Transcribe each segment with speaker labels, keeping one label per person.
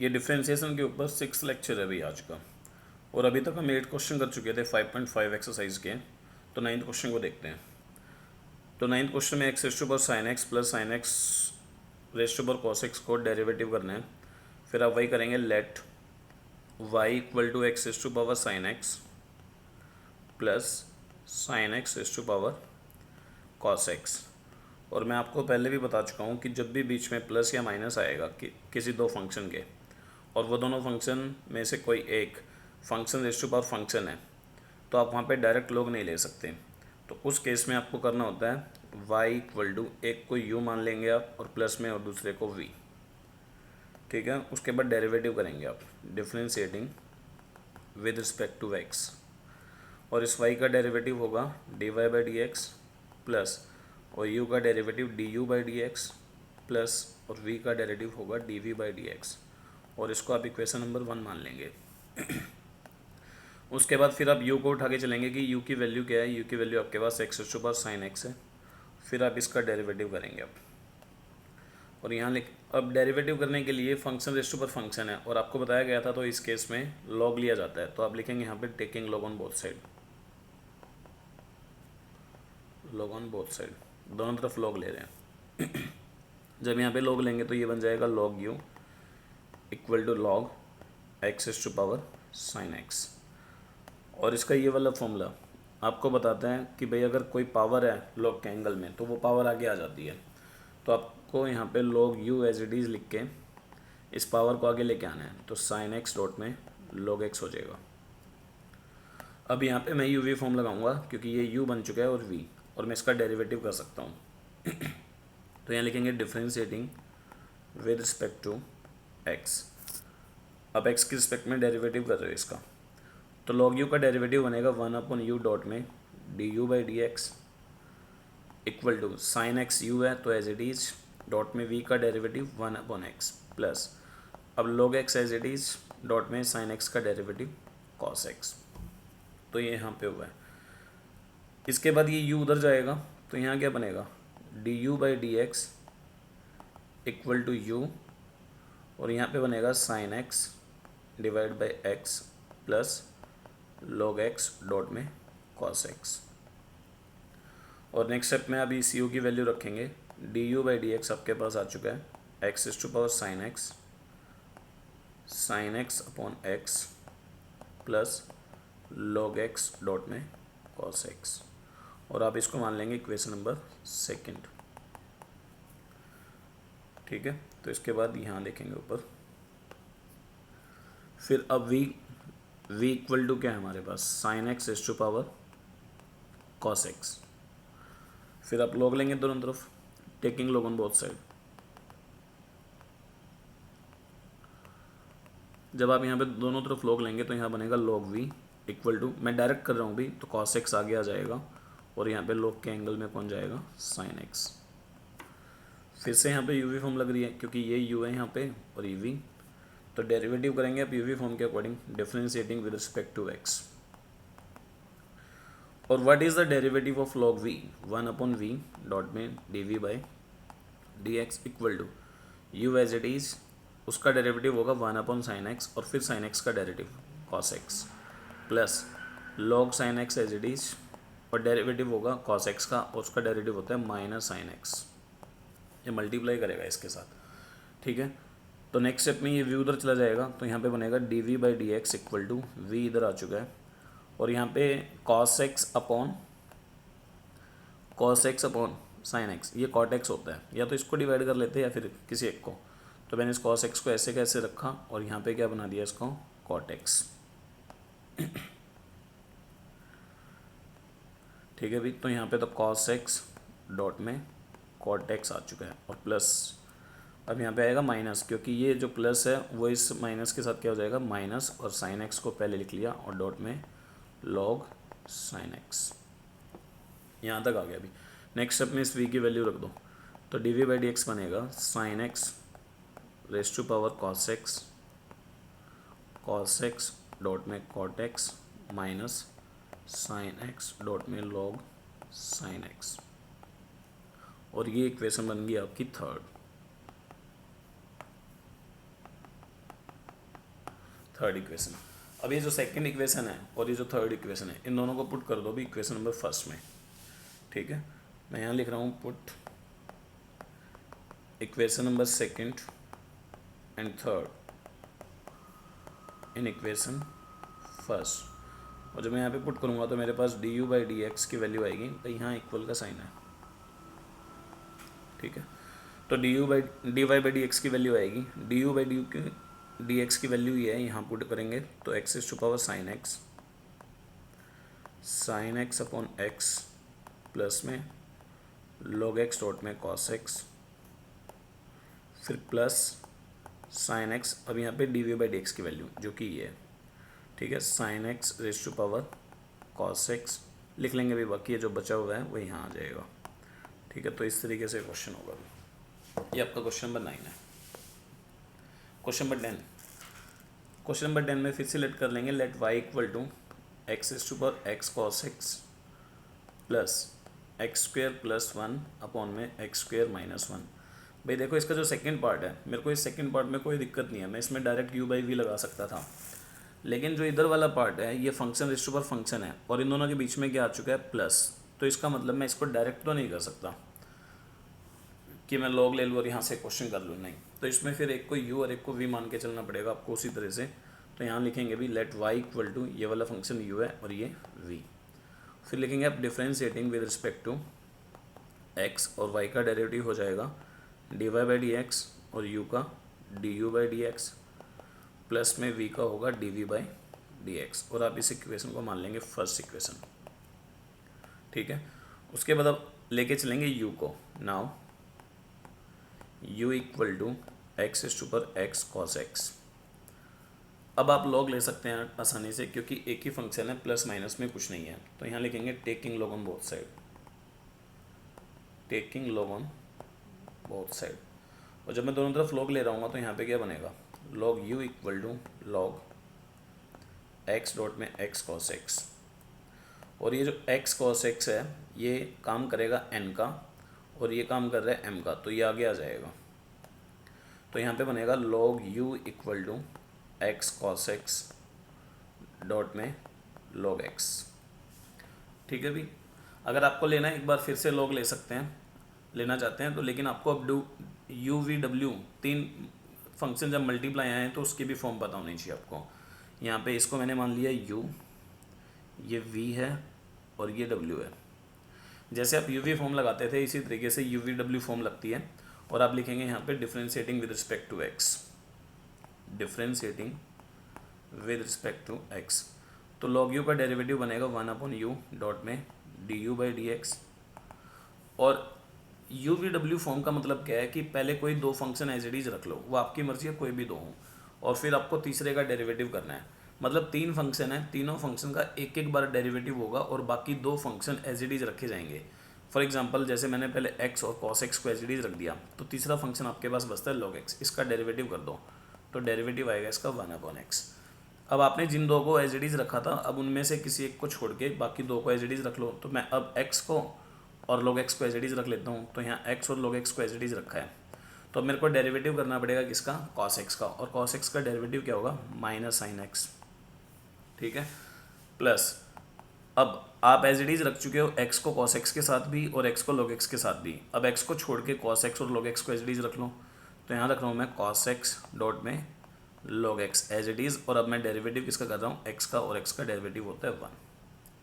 Speaker 1: ये डिफरेंशिएशन के ऊपर 6 लेक्चर है भाई आज का, और अभी तक हम 8 क्वेश्चन कर चुके थे 5.5 एक्सरसाइज के। तो 9th क्वेश्चन को देखते हैं। तो 9th क्वेश्चन में x raised to power sine x plus sine x raised to power cos x को डेरिवेटिव करना है। फिर आप वही करेंगे, let y equal to x raised to power sine x plus sine x raised to power cos x. और मैं आपको पहले भी बता चुका हूँ कि जब भी बीच में प्लस या माइनस आएगा किसी दो फंक्शन के, और वो दोनों फंक्शन में से कोई एक function raised to power function है, तो आप वहाँ पे डायरेक्ट लॉग नहीं ले सकते। तो उस केस में आपको करना होता है y इक्वल टू एक को u मान लेंगे आप, और प्लस में और दूसरे को v। ठीक है, उसके बाद डेरिवेटिव करेंगे आप, differentiating with respect to x। और इस y का डेरिवेटिव होगा dy by D x plus, और u का derivative du by D x plus, और v का डेरिवेटिव होगा dv बाई डी एक्स। और इसको आप इक्वेशन नंबर 1 मान लेंगे। उसके बाद फिर आप u को उठा के चलेंगे कि u की वैल्यू क्या है। u की वैल्यू आपके पास x raised to power sine x है। फिर आप इसका डेरिवेटिव करेंगे आप, और यहाँ लिख, अब डेरिवेटिव करने के लिए function raised to power function है, और आपको बताया गया था तो इस केस में लॉग लिया जाता है। तो आप लिखेंगे यहाँ पे taking log on both side, log on both side, दोनों तरफ लॉग ले रहे हैं। जब यहाँ पे लॉग लेंगे तो ये बन जाएगा log u equal to log x raised to power sine x. और इसका ये वाला फॉर्मूला आपको बताता है कि भाई अगर कोई पावर है लॉग के एंगल में, तो वो पावर आगे आ जाती है। तो आपको यहाँ पे log u as it is लिख के इस पावर को आगे लेके आना है। तो साइन एक्स डॉट में लॉग एक्स हो जाएगा। अब यहाँ पे मैं u v फॉर्म लगाऊंगा क्योंकि ये u बन चुका है और v, और मैं इसका डेरिवेटिव कर सकता हूँ। तो यहाँ लिखेंगे differentiating with respect to x। अब x के रिस्पेक्ट में डेरिवेटिव कर रहे हो इसका, तो log u का डेरिवेटिव बनेगा 1/u डॉट में du by D x equal to sine x u है तो एज इट इज़ डॉट में v का डेरिवेटिव 1/x प्लस, अब log x as it is dot में साइन x का डेरिवेटिव cos x। तो ये यहाँ पे हुआ है। इसके बाद ये u उधर जाएगा, तो यहाँ क्या बनेगा du by D x equal to u, और यहाँ पे बनेगा sine x divide by x plus log x dot में cos x। और नेक्स्ट स्टेप में अभी इस u की वैल्यू रखेंगे, du बाई डी एक्स आपके पास आ चुका है x is to power sine x upon x plus log x dot में cos x। और आप इसको मान लेंगे इक्वेशन नंबर 2। ठीक है, तो इसके बाद यहाँ देखेंगे ऊपर। फिर अब v इक्वल टू क्या है हमारे पास, sine x is to power cos x. फिर आप लॉग लेंगे दोनों तरफ, taking log on both side. जब आप यहाँ पे दोनों तरफ लॉग लेंगे तो यहाँ बनेगा log v इक्वल टू, मैं डायरेक्ट कर रहा हूँ भी, तो cos x आगे आ जाएगा, और यहाँ पे log के एंगल में कौन जाएगा sin x। फिर से यहाँ पे u v फॉर्म लग रही है क्योंकि ये u है यहाँ पे और ये v। तो डेरिवेटिव करेंगे आप u v फॉर्म के अकॉर्डिंग, differentiating with respect to x। और what is the derivative of log v, 1/v dot में dv by D x equal to u as it is, उसका डेरिवेटिव होगा 1/sin x, और फिर sin x का derivative cos x plus log sin x as it is, और derivative होगा cos x का, और उसका डेरिवेटिव होता है माइनस sin x। ये मल्टीप्लाई करेगा इसके साथ। ठीक है, तो नेक्स्ट स्टेप में ये v उधर चला जाएगा, तो यहाँ पे बनेगा dv by D x equal to v इधर आ चुका है, और यहाँ पे cos x upon sin x, ये cot x होता है। या तो इसको डिवाइड कर लेते हैं या फिर किसी एक को। तो मैंने इस cos x को ऐसे कैसे रखा, और यहाँ पे क्या बना दिया इसको cot x। ठीक है भाई, तो यहाँ पे तो cos x डॉट में cot x आ चुका है, और प्लस अब यहाँ पे आएगा माइनस, क्योंकि ये जो प्लस है वो इस माइनस के साथ क्या हो जाएगा माइनस, और sin x को पहले लिख लिया, और डॉट में log sin x। यहाँ तक आ गया अभी। नेक्स्ट स्टेप में इस v की वैल्यू रख दो, तो dv बाई डी एक्स बनेगा sin x raise to power cos x dot में cot x minus sin x dot में log sin x। और ये इक्वेशन बन गई आपकी 3rd। Third equation. अब ये जो सेकंड इक्वेशन है और ये जो थर्ड इक्वेशन है, इन दोनों को पुट कर दो भी इक्वेशन नंबर फर्स्ट में। ठीक है, मैं यहाँ लिख रहा हूँ put equation number second and third in equation first. और जब मैं यहाँ पे पुट करूँगा तो मेरे पास du/dx की वैल्यू आएगी, तो यहाँ इक्वल का साइन है। ठीक है, तो dy/dx की वैल्यू आएगी, du/dx की वैल्यू ये है, यहाँ पुट करेंगे तो x⁻⁻ sin x upon x plus में log x डॉट में cos x, फिर प्लस sin x, अब यहाँ पे dv/dx की वैल्यू जो कि ये है। ठीक है, sin x⁻⁻ cos x लिख लेंगे भी, बाकी ये जो बचा हुआ है वो यहाँ आ जाएगा। ठीक है, तो इस तरीके से क्वेश्चन होगा। ये आपका क्वेश्चन नंबर 9 है। क्वेश्चन नंबर 10, क्वेश्चन नंबर 10 में फिर से लेट कर लेंगे, let y equal to x⁻x cos x plus x² plus 1 upon में x² माइनस 1। भाई देखो, इसका जो सेकंड पार्ट है, मेरे को इस सेकंड पार्ट में कोई दिक्कत नहीं है, मैं इसमें डायरेक्ट u/v लगा सकता था। लेकिन जो इधर वाला पार्ट है, ये फंक्शन रेस्ट पर फंक्शन है और इन दोनों के बीच में क्या आ चुका है, प्लस। तो इसका मतलब मैं इसको डायरेक्ट तो नहीं कर सकता कि मैं लॉग ले लूँ और यहाँ से क्वेश्चन कर लूँ, नहीं। तो इसमें फिर एक को u और एक को v मान के चलना पड़ेगा आपको उसी तरह से। तो यहाँ लिखेंगे भी लेट y इक्वल टू, ये वाला फंक्शन u है और ये v। फिर लिखेंगे आप differentiating with respect to x, और y का डेरिवेटिव हो जाएगा dy/dx और u का du/dx प्लस में v का होगा dv/dx, और आप इस इक्वेशन को मान लेंगे फर्स्ट इक्वेशन। ठीक है, उसके बाद अब लेके चलेंगे u को। Now u equal to x⁻x cos x। अब आप लॉग ले सकते हैं आसानी से, क्योंकि एक ही फंक्शन है, प्लस माइनस में कुछ नहीं है। तो यहाँ लिखेंगे taking log on both side, taking log on both side. और जब मैं दोनों तरफ लॉग ले रहा हूँ तो यहाँ पे क्या बनेगा, log u equal to log x dot में x cos x। और ये जो x cos x है, ये काम करेगा n का और ये काम कर रहा है m का, तो ये आगे आ जाएगा। तो यहाँ पे बनेगा log u equal to x cos x dot में log x। ठीक है भी, अगर आपको लेना है एक बार फिर से log ले सकते हैं, लेना चाहते हैं तो। लेकिन आपको अब u v w तीन फंक्शन जब मल्टीप्लाई आए हैं तो उसकी भी फॉर्म पता होनी चाहिए आपको। यहाँ पे इसको मैंने मान लिया u, ये v है और ये w है। जैसे आप uv फॉर्म लगाते थे इसी तरीके से uv/w फॉर्म लगती है। और आप लिखेंगे यहाँ पे differentiating with respect to x, differentiating with respect to x। तो log u का डेरिवेटिव बनेगा 1/u डॉट में du/dx। और u/w फॉर्म का मतलब क्या है कि पहले कोई दो फंक्शन एज इट इज रख लो, वो आपकी मर्जी है, कोई भी दो हो, और फिर आपको तीसरे का डेरिवेटिव करना है। मतलब तीन फंक्शन है, तीनों फंक्शन का एक एक बार डेरिवेटिव होगा और बाकी दो फंक्शन एज इट इज रखे जाएंगे। फॉर एग्जांपल, जैसे मैंने पहले x और cos x को एज इट इज रख दिया, तो तीसरा फंक्शन आपके पास बचता है log x, इसका डेरिवेटिव कर दो, तो डेरिवेटिव आएगा इसका 1/x। अब आपने जिन दो को एज इट इज रखा था, अब उनमें से किसी एक को छोड़ के बाकी दो को एज इट इज रख लो। तो मैं अब x को और log x को एज इट इज रख लेता हूँ। तो यहाँ x और log x को एज इट इज रखा है, तो अब मेरे को डेरिवेटिव करना पड़ेगा किसका, cos x का। और cos x का डेरिवेटिव क्या होगा, माइनस sin x। ठीक है, प्लस अब आप एज इट इज रख चुके हो x को cos x के साथ भी और x को log x के साथ भी। अब x को छोड़ के cos x और log x को एज इट इज रख लो। तो यहाँ रख रहा हूँ मैं cos x डॉट में log x as it is. और अब मैं डेरिवेटिव किसका कर रहा हूँ, x का, और x का डेरिवेटिव होता है 1।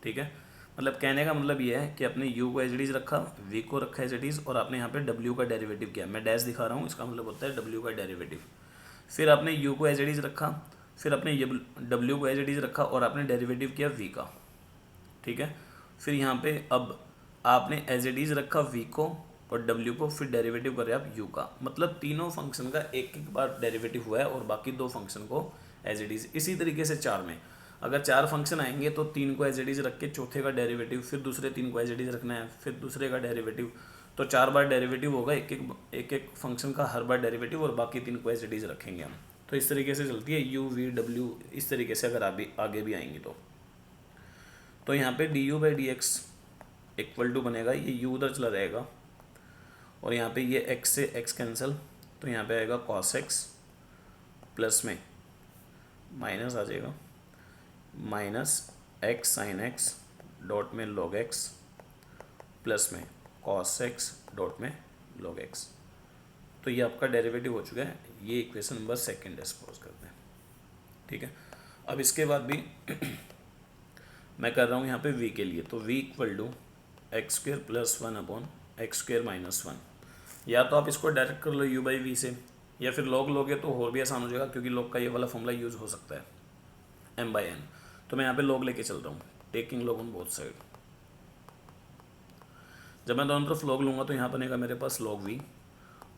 Speaker 1: ठीक है, मतलब कहने का मतलब ये है कि आपने u को एज इट इज रखा, v को रखा एज इट इज, और आपने यहाँ पे w का डेरिवेटिव किया। मैं डैश दिखा रहा हूँ, इसका मतलब होता है w का डेरिवेटिव। फिर आपने u को एज इट इज रखा, फिर आपने w को एज इट इज रखा और आपने डेरिवेटिव किया v का। ठीक है, फिर यहाँ पे अब आपने एज इट इज रखा v को और w को, फिर डेरिवेटिव कर रहे आप u का। मतलब तीनों फंक्शन का एक एक बार डेरिवेटिव हुआ है और बाकी दो फंक्शन को एज इट इज। इसी तरीके से चार में अगर चार फंक्शन आएंगे तो तीन को एज इट इज रख के चौथे का डेरिवेटिव, फिर दूसरे तीन को एज इट इज रखना है, फिर दूसरे का डेरिवेटिव। तो 4 बार डेरिवेटिव होगा एक एक फंक्शन का, हर बार डेरिवेटिव, और बाकी 3 को एज इट इज रखेंगे हम। तो इस तरीके से चलती है u v w, इस तरीके से अगर आगे भी आएंगी तो यहाँ पे du/dx इक्वल टू बनेगा, ये u उधर चला जाएगा और यहाँ पे ये x से x कैंसिल, तो यहाँ पे आएगा cos x प्लस में माइनस आ जाएगा minus x sine x dot में लॉग एक्स प्लस में कॉस एक्स डॉट में लॉग एक्स। तो ये आपका डेरिवेटिव हो चुका है। ये इक्वेशन नंबर सेकंड है, सपोज करते हैं। ठीक है, अब इसके बाद भी मैं कर रहा हूँ यहाँ पे v के लिए, तो v equal to x square plus 1 upon x square minus 1। या तो आप इसको डायरेक्ट कर लो u बाई वी से, या फिर log लोगे तो और भी आसान हो जाएगा, क्योंकि log का ये वाला फॉर्मूला यूज़ हो सकता है m बाई n। तो मैं यहाँ पे log लेके चल रहा हूँ, taking log on both side. जब मैं दोनों तरफ log लूँगा तो यहाँ बनेगा मेरे पास log v,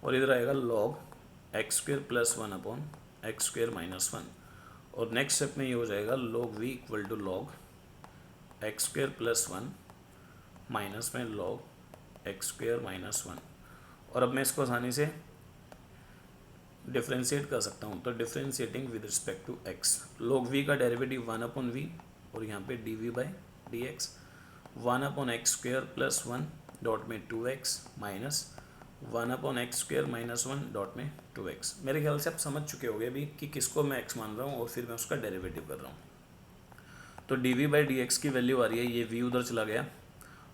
Speaker 1: और इधर आएगा log x square plus 1 upon x square minus 1। और नेक्स्ट स्टेप में ये हो जाएगा log v equal to log x square plus 1 minus में log एक्स स्क्वेयर माइनस 1। और अब मैं इसको आसानी से डिफ्रेंशिएट कर सकता हूँ, तो differentiating with respect to x, log v का डेरिवेटिव 1 अपॉन v, और यहाँ पे dv by D x 1 upon x square plus 1 dot में 2x minus 1 upon x square minus 1 dot में 2x। मेरे ख्याल से आप समझ चुके होंगे अभी कि किसको मैं x मान रहा हूँ और फिर मैं उसका डेरिवेटिव कर रहा हूँ। तो dv बाई डी एक्स की वैल्यू आ रही है, ये v उधर चला गया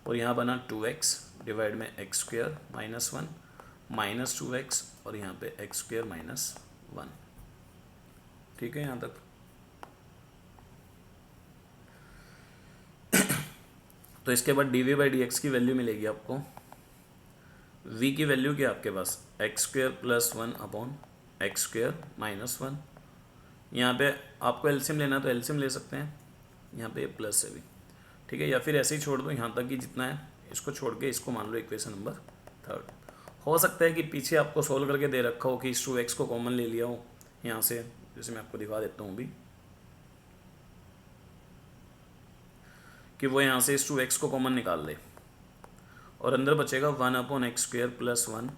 Speaker 1: और यहाँ बना 2x डिवाइड में x square minus 1 minus 2x, और यहाँ पे एक्स स्क्वेयर माइनस 1। ठीक है यहाँ तक। तो इसके बाद dv बाई डी एक्स की वैल्यू मिलेगी आपको, v की वैल्यू क्या आपके पास x square plus 1 upon x square minus 1। यहाँ पे आपको एलसीएम लेना तो एलसीएम ले सकते हैं, यहाँ पे प्लस है भी, ठीक है, या फिर ऐसे ही छोड़ दो यहाँ तक कि जितना है, इसको छोड़ के इसको मान लो इक्वेशन नंबर थर्ड। हो सकता है कि पीछे आपको सोल्व करके दे रखा हो कि इस 2x को कॉमन ले लिया हो यहाँ से, जैसे मैं आपको दिखा देता हूँ भी कि वो यहाँ से इस 2x को कॉमन निकाल ले, और अंदर बचेगा 1 upon x square plus 1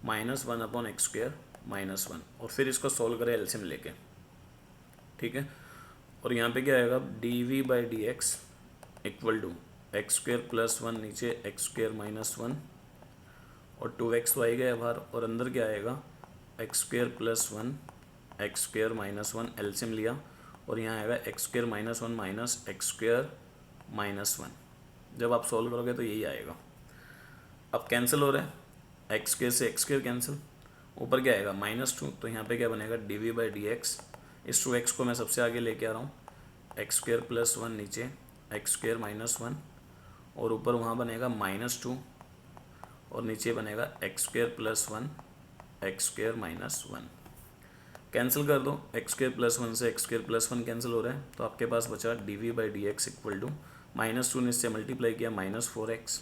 Speaker 1: minus 1 upon x square minus 1, और फिर इसको सोल्व करें एलसीएम लेके। ठीक है, और यहाँ पे क्या आएगा dv by D x equal to x square plus 1 नीचे एक्स स्क्वेयर माइनस 1, और 2x तो आ ही गया बाहर, और अंदर क्या आएगा x square plus 1 x square minus 1, LCM लिया, और यहाँ आएगा x square minus 1 minus x square minus 1। जब आप सॉल्व करोगे तो यही आएगा। अब कैंसिल हो रहा है, एक्स स्क्वेयर से एक्स स्क्वेयर कैंसिल, ऊपर क्या आएगा -2, तो यहाँ पे क्या बनेगा dv बाई डी एक्स, इस 2x को मैं सबसे आगे लेके आ रहा हूँ, एक्स स्क्वेयर प्लस 1 नीचे एक्स स्क्वेयर माइनस 1, और ऊपर वहाँ बनेगा -2, और नीचे बनेगा x square plus 1 x square minus 1। Cancel कर दो, एक्स स्क्वेयर प्लस 1 से एक्स स्क्वेयर प्लस 1 कैंसिल हो रहा है, तो आपके पास बचा dv by D x equal to -2 ने इससे मल्टीप्लाई किया -4x,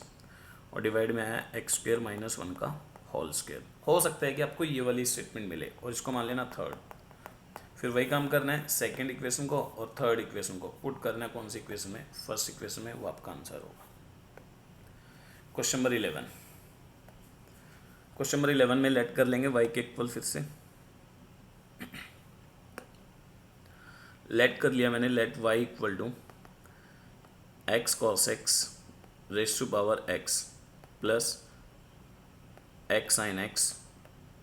Speaker 1: और डिवाइड में आया एक्स स्क्वेयर माइनस 1 का होल स्क्वेयर। हो सकता है कि आपको ये वाली स्टेटमेंट मिले और इसको मान लेना थर्ड। फिर वही काम करना है सेकंड इक्वेशन को और थर्ड इक्वेशन को पुट करना है कौन सी इक्वेशन में, फर्स्ट इक्वेशन में, वो आपका आंसर होगा। क्वेश्चन नंबर 11, क्वेश्चन नंबर 11 में लेट कर लेंगे y के इक्वल, फिर से लेट कर लिया मैंने, let y equal to x cos x raise to power x plus x sine x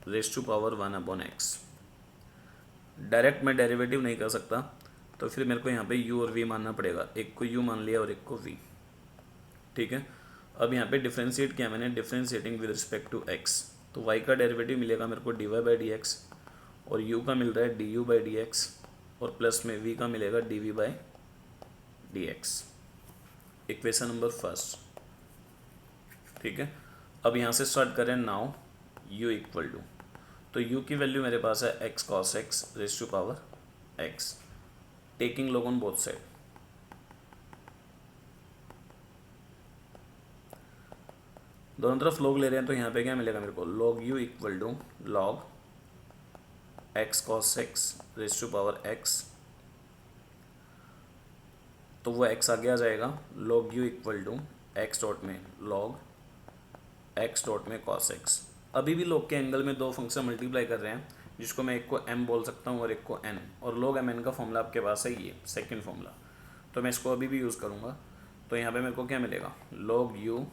Speaker 1: raise to power 1 upon x. Direct मैं डेरिवेटिव नहीं कर सकता, तो फिर मेरे को यहाँ पे u और v मानना पड़ेगा, एक को u मान लिया और एक को v। ठीक है, अब यहाँ पे डिफ्रेंशिएट किया मैंने, differentiating with respect to x, तो y का डेरिवेटिव मिलेगा मेरे को dy बाई डी एक्स, और u का मिल रहा है du बाई डी एक्स, और प्लस में v का मिलेगा dv by D x. Equation number first. ठीक है, अब यहाँ से स्टार्ट करें नाउ u इक्वल टू, तो u की वैल्यू मेरे पास है x cos x raise to power x, taking log on both side. दोनों तरफ log ले रहे हैं, तो यहाँ पे क्या मिलेगा मेरे को log u equal to log x cos x raise to power x, तो वो x आगे आ जाएगा, log u equal to x dot में log एक्स डॉट में कॉस एक्स। अभी भी log के एंगल में दो फंक्शन मल्टीप्लाई कर रहे हैं, जिसको मैं एक को m बोल सकता हूँ और एक को n, और log mn का फॉर्मूला आपके पास है ये सेकंड फॉर्मूला, तो मैं इसको अभी भी यूज़ करूँगा। तो यहाँ पे मेरे को क्या मिलेगा log u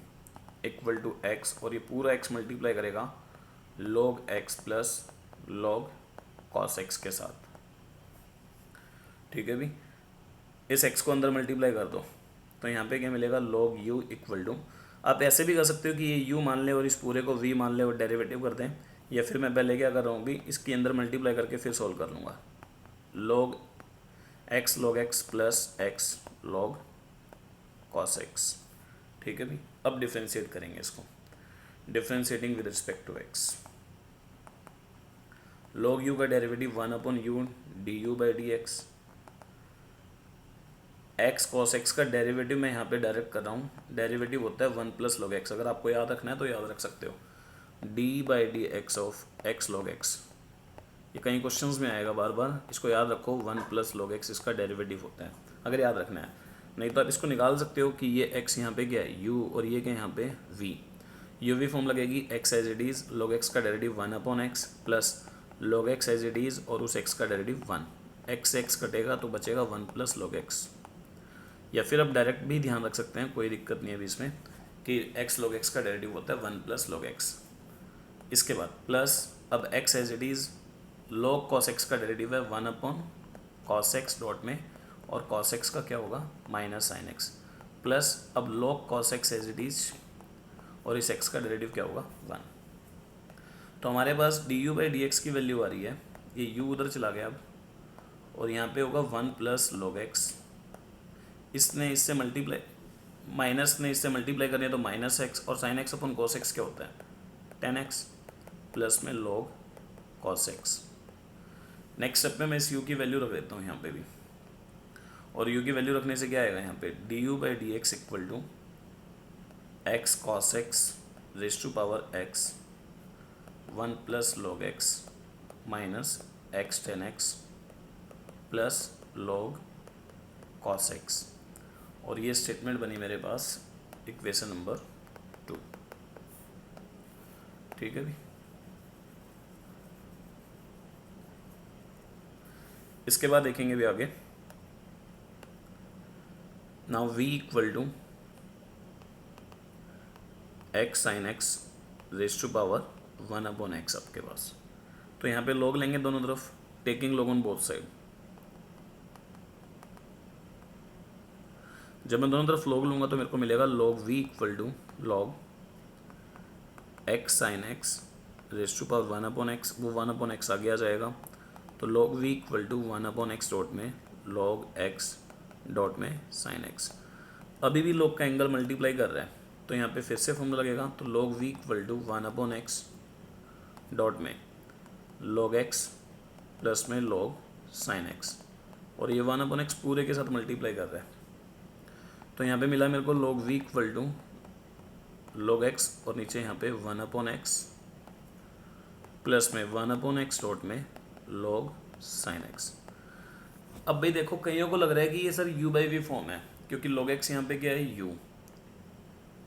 Speaker 1: equal to x, और ये पूरा x मल्टीप्लाई करेगा log x plus log cos x के साथ। ठीक है भी, इस एक्स को अंदर मल्टीप्लाई कर दो तो यहाँ पे क्या मिलेगा, log u इक्वल टू, आप ऐसे भी कर सकते हो कि ये u मान ले और इस पूरे को v मान ले और डेरिवेटिव कर दें, या फिर मैं पहले क्या कर रहा हूँ भी, इसके अंदर मल्टीप्लाई करके फिर सॉल्व कर लूँगा। log x plus x log cos x, ठीक है भी। अब डिफ्रेंशिएट करेंगे इसको, differentiating with respect to x। log u का derivative 1/u du/dx, x cos x का डेरिवेटिव मैं यहाँ पे डायरेक्ट कर रहा हूँ, डेरिवेटिव होता है 1 प्लस log x। अगर आपको याद रखना है तो याद रख सकते हो, d/dx of x log x। ये कई क्वेश्चंस में आएगा बार बार, इसको याद रखो, 1 प्लस log x इसका डेरिवेटिव होता है, अगर याद रखना है। नहीं तो आप इसको निकाल सकते हो कि ये x यहाँ पे क्या है u और ये क्या यहाँ पे v। u v फॉर्म लगेगी x as it is log x का derivative 1/x plus log x as it is और उस x का डेरिवेटिव 1, x से x कटेगा तो बचेगा 1 प्लस log x। या फिर आप डायरेक्ट भी ध्यान रख सकते हैं, कोई दिक्कत नहीं है अभी इसमें, कि x log x का डेरिवेटिव होता है 1 प्लस log x। इसके बाद प्लस अब x as it is log cos x का डेरिवेटिव है 1/cos x डॉट में, और cos x का क्या होगा माइनस sin x, प्लस अब log cos x as it is और इस x का डेरिवेटिव क्या होगा 1। तो हमारे पास du/dx की वैल्यू आ रही है, ये u उधर चला गया अब, और यहाँ पे होगा 1 प्लस log x, इसने इससे मल्टीप्लाई, माइनस ने इससे मल्टीप्लाई करनी है तो माइनस एक्स, और sine x upon cos x क्या होता है 10x, प्लस में log cos x। Next step में मैं इस u की वैल्यू रख देता हूँ यहाँ पे भी, और u की वैल्यू रखने से क्या आएगा यहाँ पे, du/dx equal to x cos x raise to power x 1 plus log x minus x 10x प्लस log cos x। और ये स्टेटमेंट बनी मेरे पास इक्वेशन नंबर 2, ठीक है भी। इसके बाद देखेंगे भी आगे, now v equal to x sine x raise to power 1/x आपके पास, तो यहाँ पे log लेंगे दोनों तरफ, taking log on both side. जब मैं दोनों तरफ log लूँगा तो मेरे को मिलेगा log v equal to log x sine x raise to power 1/x, वो 1/x आगे आ जाएगा, तो log v equal to 1/x dot में log x डॉट में साइन x। अभी भी log का एंगल मल्टीप्लाई कर रहा है, तो यहाँ पे फिर से फॉर्मूला लगेगा, तो log v equal to 1/x dot में log x प्लस में log साइन x, और ये 1/x पूरे के साथ मल्टीप्लाई कर रहा है, तो यहाँ पे मिला मेरे को log v equal to log x, और नीचे यहाँ पे 1/x प्लस में 1/x डॉट में log साइन x। अब भाई देखो, कईयों को लग रहा है कि ये सर u/v फॉर्म है, क्योंकि log x यहाँ पे क्या है u,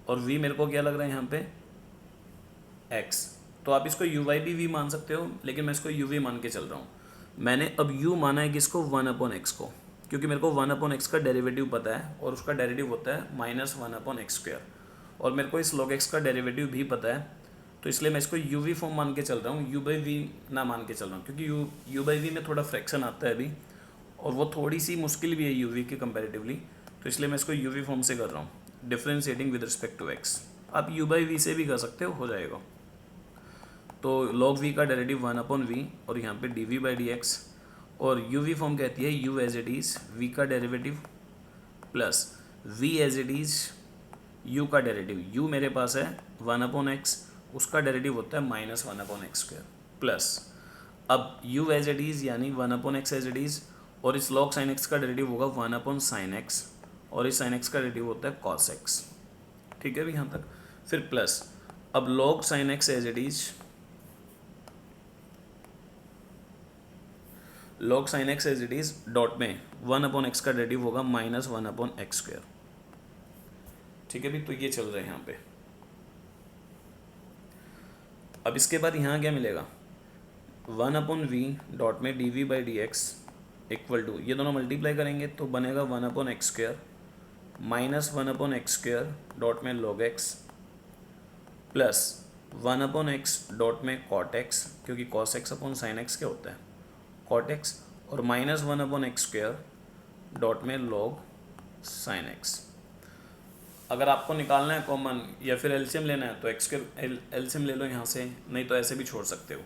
Speaker 1: और v मेरे को क्या लग रहा है यहाँ पे x, तो आप इसको u/v मान सकते हो, लेकिन मैं इसको uv मान के चल रहा हूँ। मैंने अब u माना है किसको, 1/x को, क्योंकि मेरे को 1/x का डेरिवेटिव पता है, और उसका डेरिवेटिव होता है -1/x², और मेरे को इस log x का डेरिवेटिव भी पता है, तो इसलिए मैं इसको uv फॉर्म मान के चल रहा हूँ, u/v ना मान के चल रहा हूँ, क्योंकि u/v में थोड़ा फ्रैक्शन आता है अभी, और वो थोड़ी सी मुश्किल भी है uv के कंपैरेटिवली, तो इसलिए मैं इसको uv फॉर्म से कर रहा हूँ, differentiating with respect to x। आप u/v से भी कर सकते हो जाएगा। तो log v का डेरिवेटिव 1/v, और यहाँ पे dv/dx, और uv फॉर्म कहती है u as it is v का derivative plus v as it is u का डेरिवेटिव, u मेरे पास है 1/x, उसका डेरिवेटिव होता है -1/x² प्लस अब u एज इट इज़ यानी 1/x एज इट इज़, और इस log sin x का डेरिवेटिव होगा 1/sin x, और इस sin x का डेरिवेटिव होता है cos x, ठीक है भी यहाँ तक। फिर प्लस अब log sin x as it is, log sin x as it is dot में 1/x का डेरिवेटिव होगा -1/x², ठीक है भी। तो ये चल रहा है यहाँ पे। अब इसके बाद यहाँ क्या मिलेगा, 1/v डॉट में dv/dx इक्वल टू, ये दोनों मल्टीप्लाई करेंगे तो बनेगा 1/x² -1/x² डॉट में log x plus 1/x dot में cot x, क्योंकि cos x upon sin x क्या होता है cot x, और -1/x² डॉट में log sin x। अगर आपको निकालना है कॉमन या फिर एलसीएम लेना है तो x के एलसीएम ले लो यहाँ से, नहीं तो ऐसे भी छोड़ सकते हो।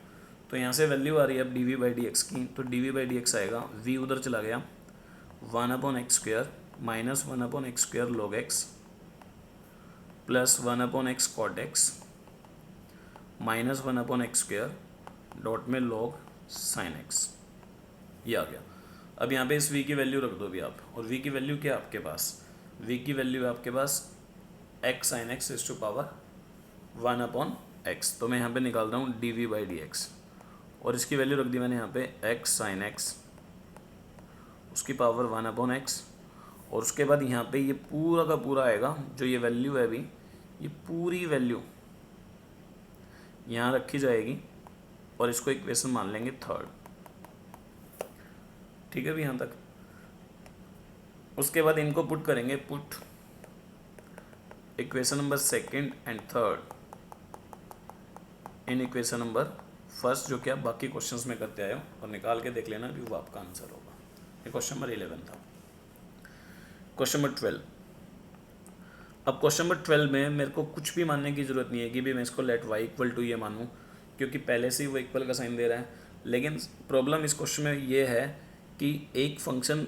Speaker 1: तो यहाँ से वैल्यू आ रही है अब dv/dx की, तो dv/dx आएगा, v उधर चला गया, 1/x² minus 1/x² log x plus 1/x cot x minus 1/x² dot में log sin x, ये आ गया। अब यहाँ पे इस v की वैल्यू रख दो भी आप, और v की वैल्यू क्या है आपके पास, v की वैल्यू है आपके पास x sin x is to power 1/x। तो मैं यहाँ पे निकाल रहा हूँ dv/dx, और इसकी वैल्यू रख दी मैंने यहाँ पे x sin x उसकी पावर 1/x, और उसके बाद यहाँ पे ये पूरा का पूरा आएगा, जो ये वैल्यू है अभी, ये पूरी वैल्यू यहाँ रखी जाएगी और इसको इक्वेशन मान लेंगे थर्ड। ठीक है भी यहाँ तक। उसके बाद इनको पुट करेंगे, put equation number second and third in equation number first, जो कि आप बाकी क्वेश्चंस में करते आए हो, और निकाल के देख लेना कि वो आपका आंसर होगा। ये क्वेश्चन नंबर 11 था। Question number 12। अब क्वेश्चन नंबर 12 में मेरे को कुछ भी मानने की ज़रूरत नहीं है कि भी मैं इसको लेट वाई इक्वल टू ये मानूँ, क्योंकि पहले से ही वो इक्वल का साइन दे रहा है। लेकिन प्रॉब्लम इस क्वेश्चन में ये है कि एक फंक्शन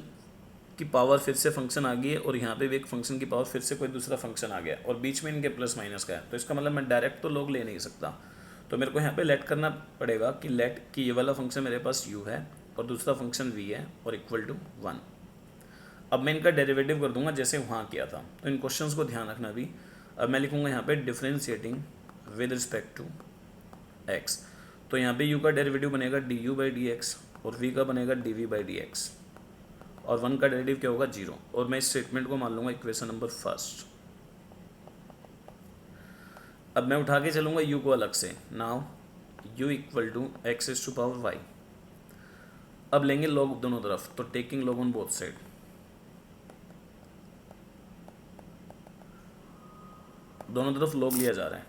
Speaker 1: की पावर फिर से फंक्शन आ गई है, और यहाँ पे भी एक फंक्शन की पावर फिर से कोई दूसरा फंक्शन आ गया, और बीच में इनके प्लस माइनस का है। तो इसका मतलब मैं डायरेक्ट तो लॉग ले नहीं सकता, तो मेरे को यहाँ पे लेट करना पड़ेगा कि लेट कि ये वाला फंक्शन मेरे पास u है और दूसरा फंक्शन v है और इक्वल टू 1। अब मैं इनका डेरिवेटिव कर दूंगा जैसे वहाँ किया था। तो इन क्वेश्चंस को ध्यान रखना भी। अब मैं लिखूँगा यहाँ पे differentiating with respect to x। तो यहाँ पे u का डेरिवेटिव बनेगा du/dx और v का बनेगा dv/dx, और 1 का डेरिवेटिव क्या होगा 0। और मैं इस स्टेटमेंट को मान लूँगा इक्वेशन नंबर फर्स्ट। अब मैं उठा के चलूँगा u को अलग से। Now u equal to x is to power y। अब लेंगे log दोनों तरफ, तो taking log on both side, दोनों तरफ log लिया जा रहा है।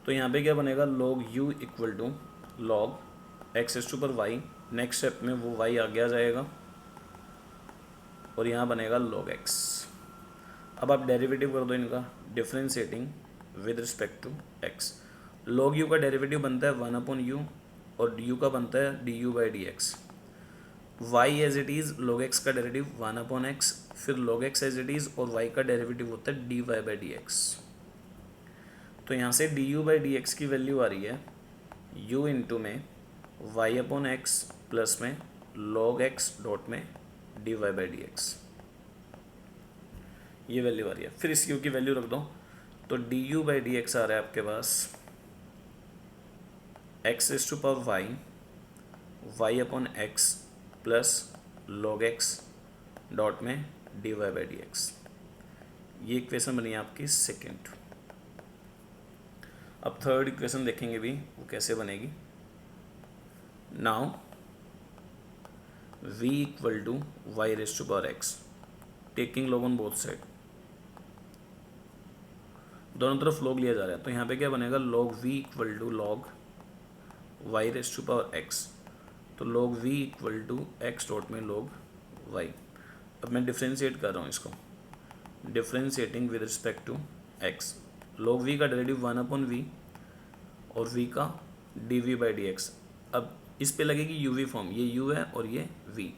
Speaker 1: तो यहाँ पे क्या बनेगा, log u equal to log x is to पर y। नेक्स्ट स्टेप में वो y आगे आ जाएगा और यहाँ बनेगा log x। अब आप डेरिवेटिव कर दो इनका, differentiating with respect to x। log u का डेरिवेटिव बनता है 1/u और du का बनता है du/dx। y as it is log x का डेरिवेटिव 1/x, फिर log x as it is, और y का डेरिवेटिव होता है dy/dx। तो यहाँ से du/dx की वैल्यू आ रही है u इंटू में y/x प्लस में log x डॉट में dy/dx, ये वैल्यू आ रही है। फिर इस u की वैल्यू रख दो, तो du/dx आ रहा है आपके पास x is to power y/x plus log x dot में dy/dx। ये इक्वेशन बनी है आपकी सेकेंड। अब थर्ड इक्वेशन देखेंगे भी वो कैसे बनेगी। Now v equal to y raise to power x, taking log on both side, दोनों तरफ log लिया जा रहा है। तो यहाँ पे क्या बनेगा, log v equal to log y raise to power x, तो log v equal to x dot में log y। अब मैं डिफ्रेंशिएट कर रहा हूँ इसको, differentiating with respect to x। log v का डेरिवेटिव 1/v और v का dv/dx। अब इस पे लगेगी uv फॉर्म, ये u है और ये v,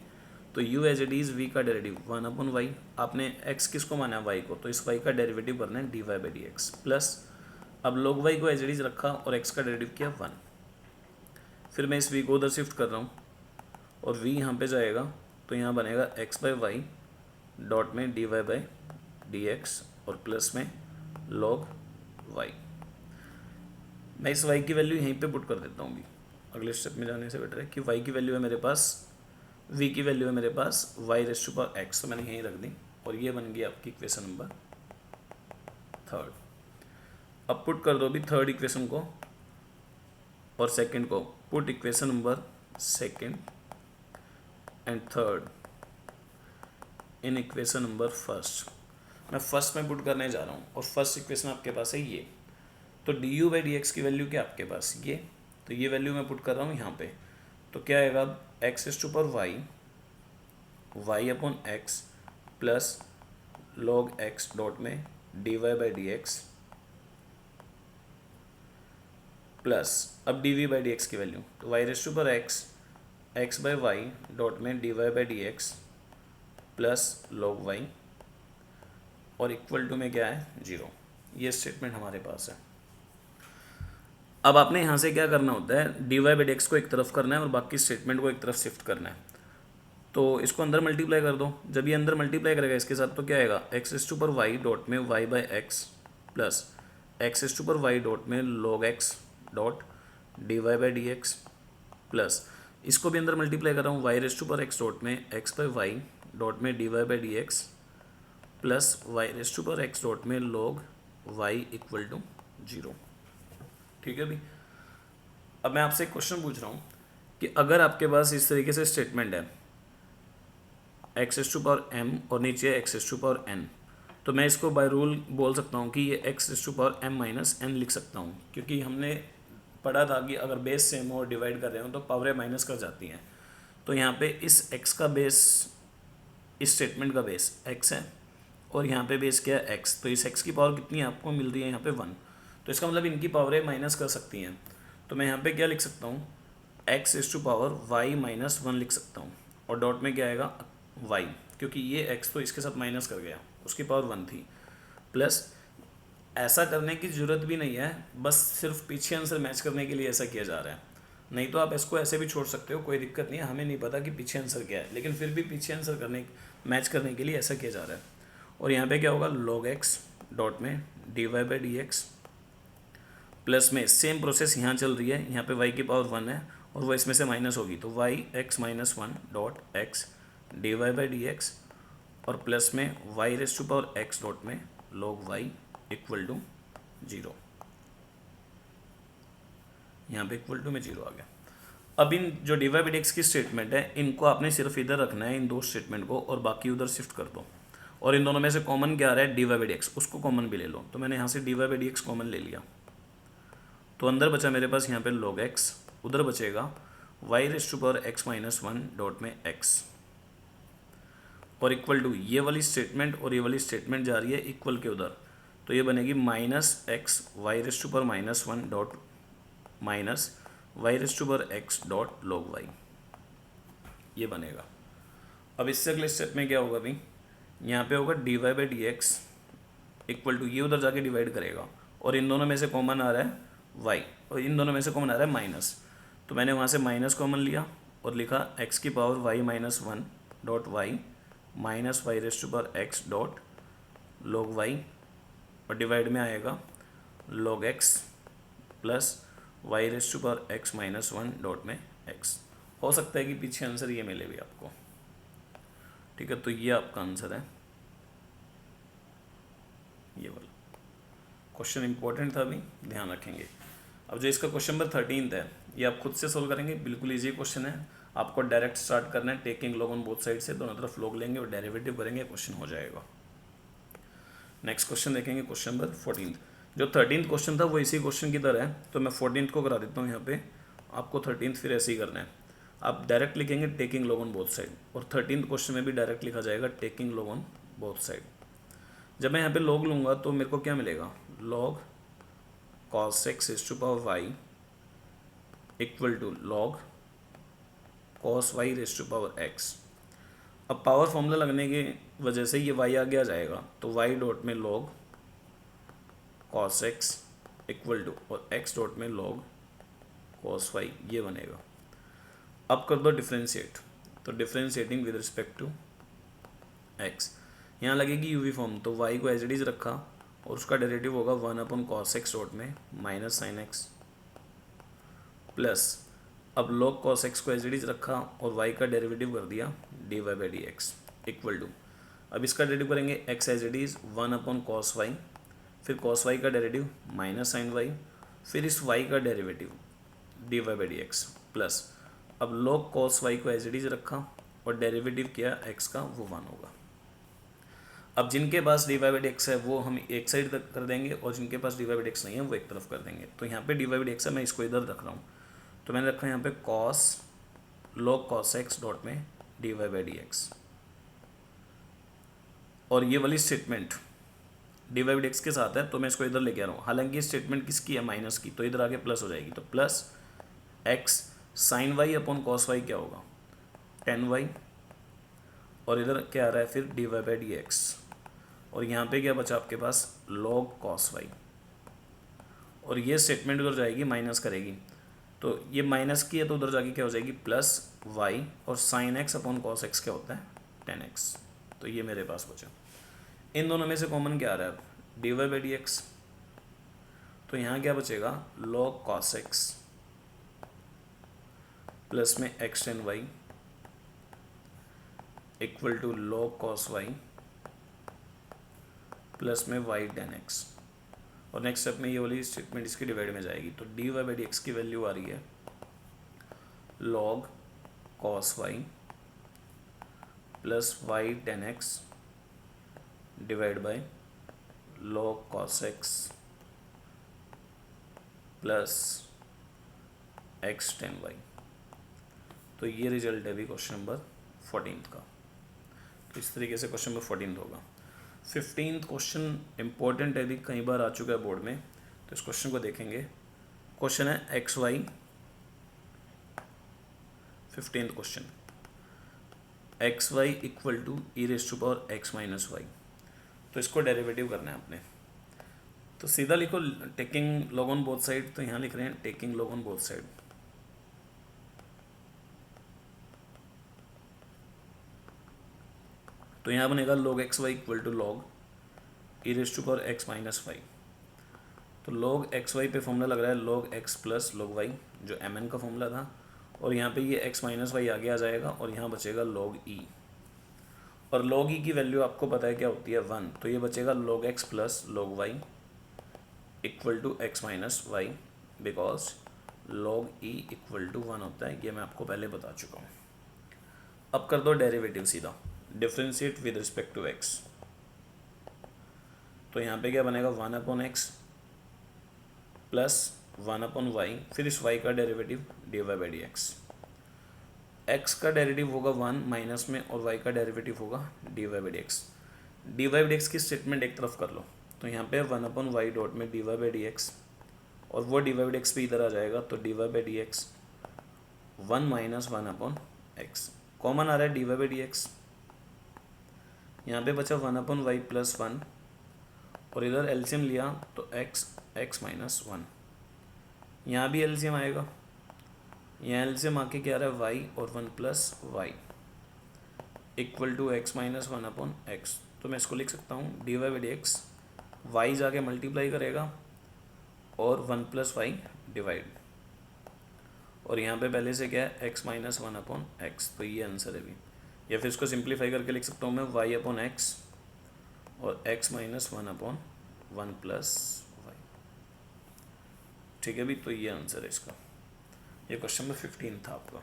Speaker 1: तो u as it is v का डेरिवेटिव 1/y। आपने x किसको माना है, y को, तो इस y का डेरिवेटिव करना है dy/dx प्लस, अब log y को एज इट इज़ रखा और x का डेरिवेटिव किया 1। फिर मैं इस v को उधर शिफ्ट कर रहा हूँ और v यहाँ पे जाएगा, तो यहाँ बनेगा x/y डॉट में dy/dx और प्लस में log y। मैं इस y की वैल्यू यहीं पे पुट कर देता हूँ भी, अगले स्टेप में जाने से बेटर है कि y की वैल्यू है मेरे पास, v की वैल्यू है मेरे पास y raise to power x, तो मैंने यहीं रख दी, और ये बन गई आपकी इक्वेशन नंबर थर्ड। अब पुट कर दो भी थर्ड इक्वेशन को और सेकंड को, put equation number second and third in equation number first. मैं फर्स्ट में पुट करने जा रहा हूँ, और फर्स्ट इक्वेशन आपके पास है ये, तो du/dx की वैल्यू क्या आपके पास ये, तो ये वैल्यू मैं पुट कर रहा हूँ यहाँ पे। तो क्या आएगा, x is to power y y upon x plus log x dot में d y by D x plus अब d v by D x की वैल्यू, तो वाई रेस टू पर एक्स बाई वाई डॉट में d y by D x plus log y और equal to में क्या है 0। ये स्टेटमेंट हमारे पास है। अब आपने यहाँ से क्या करना होता है, d y by D x को एक तरफ करना है और बाकी स्टेटमेंट को एक तरफ शिफ्ट करना है। तो इसको अंदर मल्टीप्लाई कर दो। जब ये अंदर मल्टीप्लाई करेगा इसके साथ तो क्या आएगा, एक्स एस टू पर वाई डॉट में y by x plus x is to पर वाई डॉट में log x dot d y by D x plus इसको भी अंदर मल्टीप्लाई कर रहा हूँ, वाई रेस टू पर एक्स डॉट में एक्स बाई वाई डॉट में d y by D x plus y raise to पर एक्स डॉट में लॉग वाई इक्वल टू 0। ठीक है भाई। अब मैं आपसे एक क्वेश्चन पूछ रहा हूँ कि अगर आपके पास इस तरीके से स्टेटमेंट है x is to power m और नीचे x is to power n, तो मैं इसको बाय रूल बोल सकता हूँ कि ये x is to power m minus n लिख सकता हूँ, क्योंकि हमने पढ़ा था कि अगर बेस सेम हो और डिवाइड कर रहे हो तो पावरें माइनस कर जाती हैं। तो यहाँ पे इस एक्स का बेस, इस स्टेटमेंट का बेस एक्स है और यहाँ पे बेस क्या है एक्स, तो इस एक्स की पावर कितनी आपको मिल रही है यहाँ पे 1, तो इसका मतलब इनकी पावरें माइनस कर सकती हैं। तो मैं यहाँ पे क्या लिख सकता हूँ, x is to power y minus 1 लिख सकता हूँ और डॉट में क्या आएगा वाई, क्योंकि ये एक्स तो इसके साथ माइनस कर गया, उसकी पावर 1 थी, प्लस ऐसा करने की ज़रूरत भी नहीं है, बस सिर्फ पीछे आंसर मैच करने के लिए ऐसा किया जा रहा है। नहीं तो आप इसको ऐसे भी छोड़ सकते हो, कोई दिक्कत नहीं है, हमें नहीं पता कि पीछे आंसर क्या है, लेकिन फिर भी पीछे आंसर करने मैच करने के लिए ऐसा किया जा रहा है। और यहाँ पे क्या होगा, log x डॉट में d y by D x plus में सेम प्रोसेस यहाँ चल रही है, यहाँ पे y की पावर 1 है और वो इसमें से माइनस होगी, तो y x minus 1 dot x d y by D x और प्लस में y raise to power x dot में log y इक्वल टू 0। यहाँ पे इक्वल टू में 0 आ गया। अब इन जो d y by D x की स्टेटमेंट है, इनको आपने सिर्फ इधर रखना है, इन दो स्टेटमेंट को, और बाकी उधर शिफ्ट कर दो। और इन दोनों में से कॉमन क्या आ रहा है, d y by D x, उसको कॉमन भी ले लो। तो मैंने यहाँ से d y by D x common ले लिया, तो अंदर बचा मेरे पास यहाँ पे log x, उधर बचेगा y raise to power x minus 1 dot में x और इक्वल टू ये वाली स्टेटमेंट और ये वाली स्टेटमेंट जा रही है इक्वल के उधर, तो ये बनेगी minus x y raise to power minus 1 dot minus y raise to power x dot log y, ये बनेगा। अब इससे अगले स्टेप में क्या होगा भाई, यहाँ पे होगा d y by D x equal to ये उधर जाके डिवाइड करेगा और इन दोनों में से कॉमन आ रहा है y और इन दोनों में से कॉमन आ रहा है माइनस, तो मैंने वहाँ से माइनस कॉमन लिया और लिखा x की power y minus 1 dot y minus y raise to power x dot log y और डिवाइड में आएगा log x plus y raise to power x minus 1 dot में x। हो सकता है कि पीछे आंसर ये मिले भी आपको। ठीक है, तो ये आपका आंसर है, ये वाला क्वेश्चन इंपॉर्टेंट था, अभी ध्यान रखेंगे। अब जो इसका क्वेश्चन नंबर 13 है, ये आप खुद से सोल्व करेंगे, बिल्कुल इजी क्वेश्चन है। आपको डायरेक्ट स्टार्ट करना है, taking log on both side से, दोनों तरफ लॉग लेंगे और डेरिवेटिव करेंगे, क्वेश्चन हो जाएगा। नेक्स्ट क्वेश्चन देखेंगे, क्वेश्चन नंबर 14। जो 13th क्वेश्चन था वो इसी क्वेश्चन की तरह है, तो मैं 14th को करा देता हूँ यहाँ पे, आपको 13th फिर ऐसे ही करना है। आप डायरेक्ट लिखेंगे taking log on both side, और 13th क्वेश्चन में भी डायरेक्ट लिखा जाएगा taking log on both side. जब मैं यहाँ पे लॉग लूँगा तो मेरे को क्या मिलेगा, log cos x is to power y equal to log cos y raise to power x। अब पावर फॉर्मूला लगने की वजह से ये y आगे आ जाएगा, तो y डॉट में log cos x equal to और x डॉट में log cos y, ये बनेगा। अब कर दो डिफ्रेंशिएट, तो differentiating with respect to x, यहाँ लगेगी यूवी फॉर्म, तो y को एज इट इज़ रखा और उसका डेरिवेटिव होगा 1 अपॉन कॉस एक्स डॉट में माइनस साइन एक्स प्लस, अब log cos x को एज इट इज़ रखा और y का डेरिवेटिव कर दिया d y by D x equal to, अब इसका डेरिवेटिव करेंगे x as it is 1 upon cos y, फिर कॉस वाई का डेरिवेटिव माइनस साइन वाई, फिर इस y का derivative d y by D x plus, अब log cos y को एज इट इज़ रखा और डेरिवेटिव किया x का, वो 1 होगा। अब जिनके पास d y by D x है वो हम एक साइड तक कर देंगे और जिनके पास d y by D x नहीं है वो एक तरफ कर देंगे। तो यहाँ पे d y by D x है, मैं इसको इधर रख रहा हूँ, तो मैंने रखा यहाँ पे cos log cos x dot में d y by D x और ये वाली स्टेटमेंट dy बाई dx के साथ है, तो मैं इसको इधर लेके आ रहा हूँ। हालांकि ये स्टेटमेंट किसकी है, माइनस की, तो इधर आके प्लस हो जाएगी। तो plus x sine y upon cos y क्या होगा, टेन वाई, और इधर क्या आ रहा है फिर dy बाई dx, और यहाँ पे क्या बचा आपके पास, log cos y, और ये स्टेटमेंट उधर जाएगी माइनस करेगी, तो ये माइनस की है तो उधर जाके क्या हो जाएगी प्लस y, और sine x upon cos x क्या होता है, 10x। तो ये मेरे पास बचा। इन दोनों में से कॉमन क्या आ रहा है अब, dy बाई dx, तो यहाँ क्या बचेगा, log cos x प्लस में x tan y equal to log cos y plus में y टेन x, और नेक्स्ट स्टेप में ये वाली स्टेटमेंट इसकी डिवाइड में जाएगी। तो dy बाई dx की वैल्यू आ रही है log cos y plus y tan x divide by log cos x plus x tan y। तो ये रिजल्ट है भी क्वेश्चन नंबर 14 का। तो इस तरीके से क्वेश्चन नंबर 14 होगा। 15th क्वेश्चन इंपॉर्टेंट है, भी कई बार आ चुका है बोर्ड में, तो इस क्वेश्चन को देखेंगे। क्वेश्चन है x y, 15th question, x y equal to e raise to power x minus y. तो इसको डेरिवेटिव करना है आपने, तो सीधा लिखो taking log on both side. तो यहाँ लिख रहे हैं taking log on both side. तो यहाँ बनेगा log x y equal to log e raise to power x minus y. तो log एक्स वाई पे फॉर्मूला लग रहा है log x plus log Y, जो mn का फॉर्मूला था, और यहाँ पे ये x माइनस वाई आगे आ जाएगा, और यहाँ बचेगा log e, और log e की वैल्यू आपको पता है क्या होती है, 1। तो ये बचेगा log x plus log y equal to x minus y, because log e equal to 1 होता है, ये मैं आपको पहले बता चुका हूँ। अब कर दो डेरिवेटिव सीधा, differentiate with respect to x। तो यहाँ पे क्या बनेगा, 1 upon x plus 1 upon y, फिर इस y का derivative dy by D x. x का डेरिवेटिव होगा 1 माइनस में, और y का डेरिवेटिव होगा dy by D x. dy by D x की स्टेटमेंट एक तरफ कर लो, तो यहाँ पे 1 अपॉन वाई डॉट में dy बाई डी एक्स, और वो dy बाई डी एक्स भी इधर आ जाएगा, तो dy by D x 1 minus 1 upon x, common आ रहा है dy बाई डी एक्स। यहाँ पे बचा 1 अपॉन वाई प्लस 1, और इधर एलसीएम लिया तो x माइनस 1, यहाँ भी एलसीएम आएगा, यहाँ एलसीएम आके क्या आ रहा है y और 1 plus y equal to x minus 1 upon x. तो मैं इसको लिख सकता हूँ dy by D x, y जाके मल्टीप्लाई करेगा और 1 प्लस वाई डिवाइड, और यहाँ पे पहले से क्या है x माइनस 1 अपॉन एक्स। तो ये आंसर है भी, या फिर इसको सिंप्लीफाई करके लिख सकता हूँ मैं y अपॉन एक्स और x minus 1 upon 1 plus y. ठीक है भी, तो ये आंसर है इसका। ये क्वेश्चन नंबर 15 था आपका।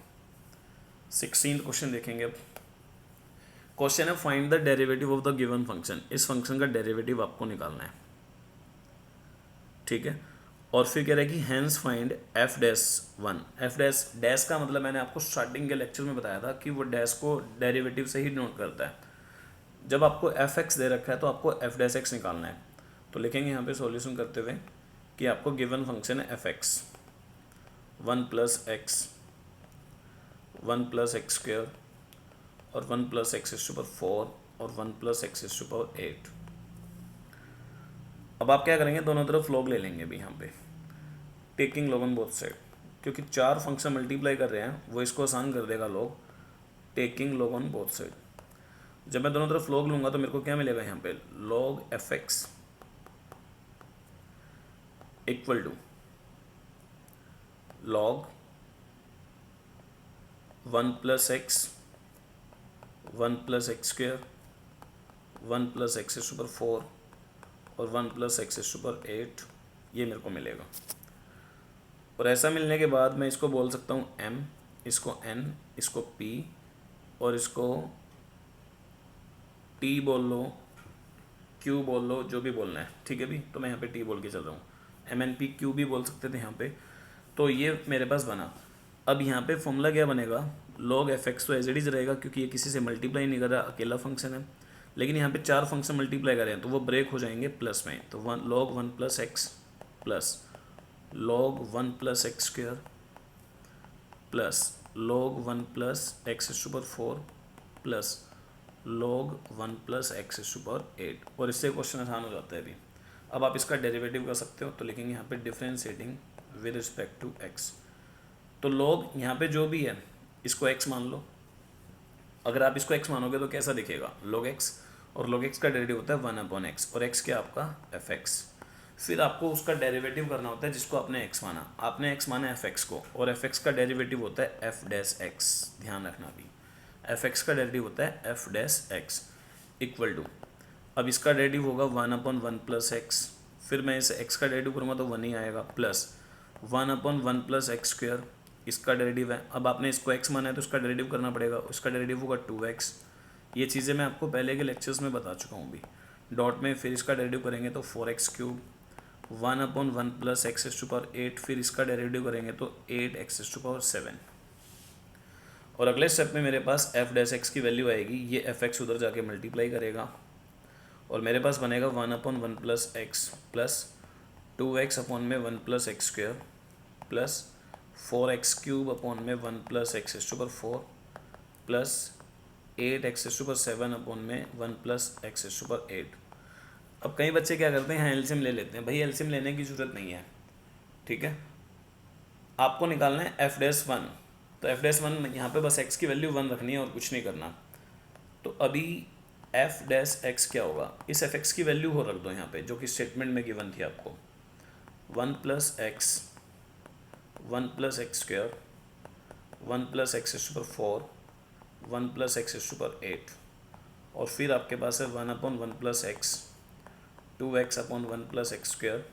Speaker 1: 16th क्वेश्चन देखेंगे अब। क्वेश्चन है find the derivative of the given function. इस फंक्शन का डेरिवेटिव आपको निकालना है, ठीक है। और फिर कह रहा है कि hence find f dash 1। F dash, dash का मतलब मैंने आपको स्टार्टिंग के लेक्चर में बताया था कि वो डैश को डेरिवेटिव से ही नोट करता है। जब आपको एफ एक्स दे रखा है तो आपको एफ डैश एक्स निकालना है। तो लिखेंगे यहाँ पे सॉल्यूशन करते हुए कि आपको गिवन फंक्शन है f x 1 plus x 1 plus x square और 1 plus x is to power 4 और 1 plus x is to power 8। अब आप क्या करेंगे, दोनों तरफ लॉग ले लेंगे भी यहाँ पे, taking log on both side, क्योंकि 4 फंक्शन मल्टीप्लाई कर रहे हैं वो इसको आसान कर देगा log, taking log on both side. जब मैं दोनों तरफ लॉग लूँगा तो मेरे को क्या मिलेगा यहाँ पे, log f x equal to log 1 plus x 1 plus x square 1 plus x is to power 4 और 1 plus x is to power 8, ये मेरे को मिलेगा। और ऐसा मिलने के बाद मैं इसको बोल सकता हूँ m, इसको n, इसको p और इसको t बोल लो, q बोल लो, जो भी बोलना है, ठीक है भी। तो मैं यहाँ पे t बोल के चल रहा हूँ, m n p q भी बोल सकते थे यहाँ पे। तो ये मेरे पास बना। अब यहाँ पे फॉर्मूला क्या बनेगा, log एफ एक्स तो एज इट इज रहेगा क्योंकि ये किसी से मल्टीप्लाई नहीं कर रहा, अकेला फंक्शन है। लेकिन यहाँ पे 4 फंक्शन मल्टीप्लाई करें तो वो ब्रेक हो जाएंगे प्लस में, तो log 1 plus x plus log 1 plus x square plus log 1 plus x super 4 plus log 1 plus x super 8। और इससे क्वेश्चन आसान हो जाता है अभी। अब आप इसका डेरिवेटिव कर सकते हो, तो लिखेंगे यहाँ पे differentiating with respect to x. तो log यहाँ पे जो भी है इसको x मान लो। अगर आप इसको x मानोगे तो कैसा दिखेगा, log x, और log x का डेरिवेटिव होता है 1/x, और x क्या आपका fx। फिर आपको उसका डेरिवेटिव करना होता है जिसको आपने x माना। आपने x माना fx को, और fx का डेरिवेटिव होता है f डैश x। ध्यान रखना भी fx का डेरिवेटिव होता है f dash x equal to, अब इसका डेरिवेटिव होगा 1/1 प्लस एक्स, फिर मैं इस x का डेरिवेटिव करूँगा तो 1 ही आएगा, प्लस 1/1 प्लस एक्स स्क्वायर, इसका डेरिवेटिव है। अब आपने इसको x माना है तो इसका डेरिवेटिव करना पड़ेगा, उसका डेरिवेटिव होगा 2x। ये चीज़ें मैं आपको पहले के लेक्चर्स में बता चुका हूँ भी। डॉट में फिर इसका डेरिवेटिव करेंगे तो 4x cube, 1/1 plus x to power 8, फिर इसका डेरिवेटिव करेंगे तो 8x टू पावर 7। और अगले स्टेप में मेरे पास f डैश एक्स की वैल्यू आएगी, ये fx उधर जाके मल्टीप्लाई करेगा, और मेरे पास बनेगा 1/1 plus x plus 2x upon में 1 plus x square plus 4x cube upon में 1 plus x to power 4 plus 8x to power 7 upon में 1 प्लस एक्स टू पावर 8। अब कई बच्चे क्या करते हैं, यहाँ एलसीएम ले लेते हैं। भाई एलसीएम लेने की ज़रूरत नहीं है, ठीक है। आपको निकालना है f डैश 1, तो f डैश 1 यहाँ पे बस x की वैल्यू 1 रखनी है और कुछ नहीं करना। तो अभी f डैश x क्या होगा, इस fx की वैल्यू हो रख दो यहाँ पे जो कि स्टेटमेंट में गिवन थी आपको, 1 plus x 1 plus x square 1 plus x to power 4 1 plus x to power 8, और फिर आपके पास है 1/1 plus x 2x upon 1 plus x square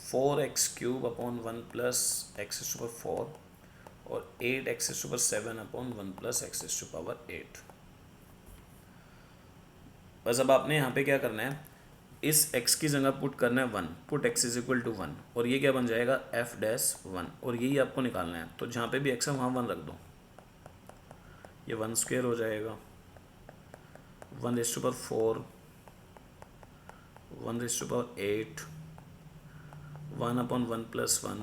Speaker 1: 4x cube upon 1 plus x to power 4 और 8x to power 7 upon 1 plus x to power 8। बस अब आपने यहाँ पे क्या करना है, इस x की जगह पुट करना है 1, put x is equal to 1, और ये क्या बन जाएगा f डैश 1, और यही आपको निकालना है। तो जहाँ पे भी x है वहाँ 1 रख दो, ये 1 स्क्वायर हो जाएगा, 1 raise to power 4 1 raise to power 8 1/1 plus 1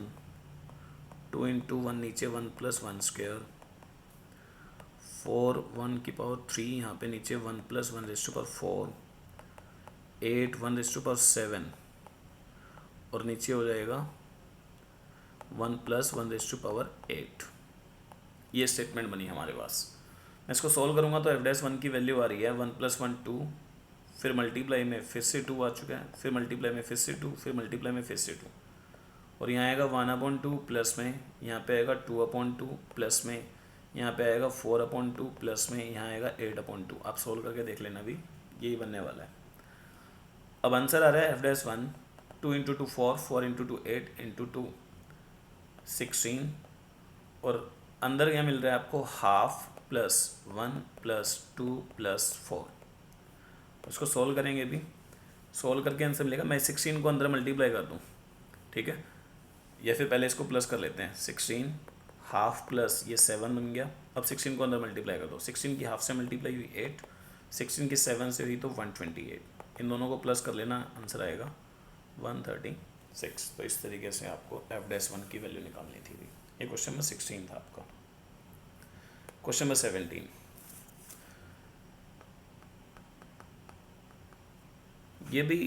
Speaker 1: 2 into 1 नीचे 1 प्लस 1 स्क्वायर 4 1 की पावर 3 यहाँ पे नीचे 1 plus 1 raise to power 4 8 1 raise to power 7 और नीचे हो जाएगा 1 प्लस 1 रेज़ टू पावर 8। ये स्टेटमेंट बनी हमारे पास। मैं इसको सॉल्व करूँगा तो f डैश 1 की वैल्यू आ रही है 1 प्लस 1 2, फिर मल्टीप्लाई में फिर से 2 आ चुका है, फिर मल्टीप्लाई में फिर से 2, फिर मल्टीप्लाई में फिर से 2, और यहाँ आएगा 1/2 प्लस में, यहाँ पे आएगा 2/2 प्लस में, यहाँ पे आएगा 4/2 प्लस में, यहाँ आएगा 8/2। आप सोल्व करके देख लेना भी, यही बनने वाला है। अब आंसर आ रहा है f dash 1 2 into 2 4 4 into 2 8 into 2 16, और अंदर क्या मिल रहा है आपको हाफ प्लस 1 प्लस 2 प्लस 4। उसको सोल्व करेंगे भी, सोल्व करके आंसर मिलेगा। मैं 16 को अंदर मल्टीप्लाई कर दूँ, ठीक है, या फिर पहले इसको प्लस कर लेते हैं। 16 हाफ प्लस ये 7 बन गया। अब 16 को अंदर मल्टीप्लाई कर दो, 16 की हाफ से मल्टीप्लाई हुई 8, 16 की 7 से हुई तो 128। इन दोनों को प्लस कर लेना, आंसर आएगा 136। तो इस तरीके से आपको f डैश 1 की वैल्यू निकालनी थी। ये क्वेश्चन नंबर 16 था आपका। क्वेश्चन नंबर 17, ये भी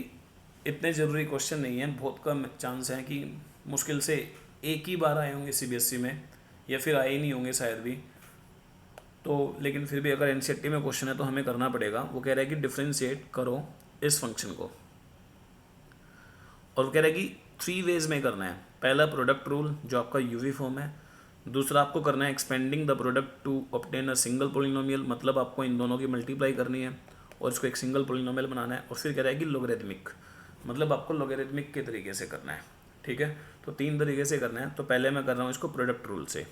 Speaker 1: इतने ज़रूरी क्वेश्चन नहीं है, बहुत कम चांस है कि मुश्किल से एक ही बार आए होंगे सीबीएसई में, या फिर आए ही नहीं होंगे शायद भी। तो लेकिन फिर भी अगर एनसीईआरटी में क्वेश्चन है तो हमें करना पड़ेगा। वो कह रहा है कि डिफ्रेंशिएट करो इस फंक्शन को, और वो कह रहा है कि 3 वेज में करना है। पहला प्रोडक्ट रूल जो आपका यूवी फॉर्म है, दूसरा आपको करना है expanding the product to obtain a single polynomial, मतलब आपको इन दोनों की मल्टीप्लाई करनी है और इसको एक सिंगल पोलिनोमियल बनाना है, और फिर कह रहा है कि लोगरिथमिक, मतलब आपको लोगरिथमिक के तरीके से करना है, ठीक है। तो 3 तरीके से करना है। तो पहले मैं कर रहा हूँ इसको प्रोडक्ट रूल से।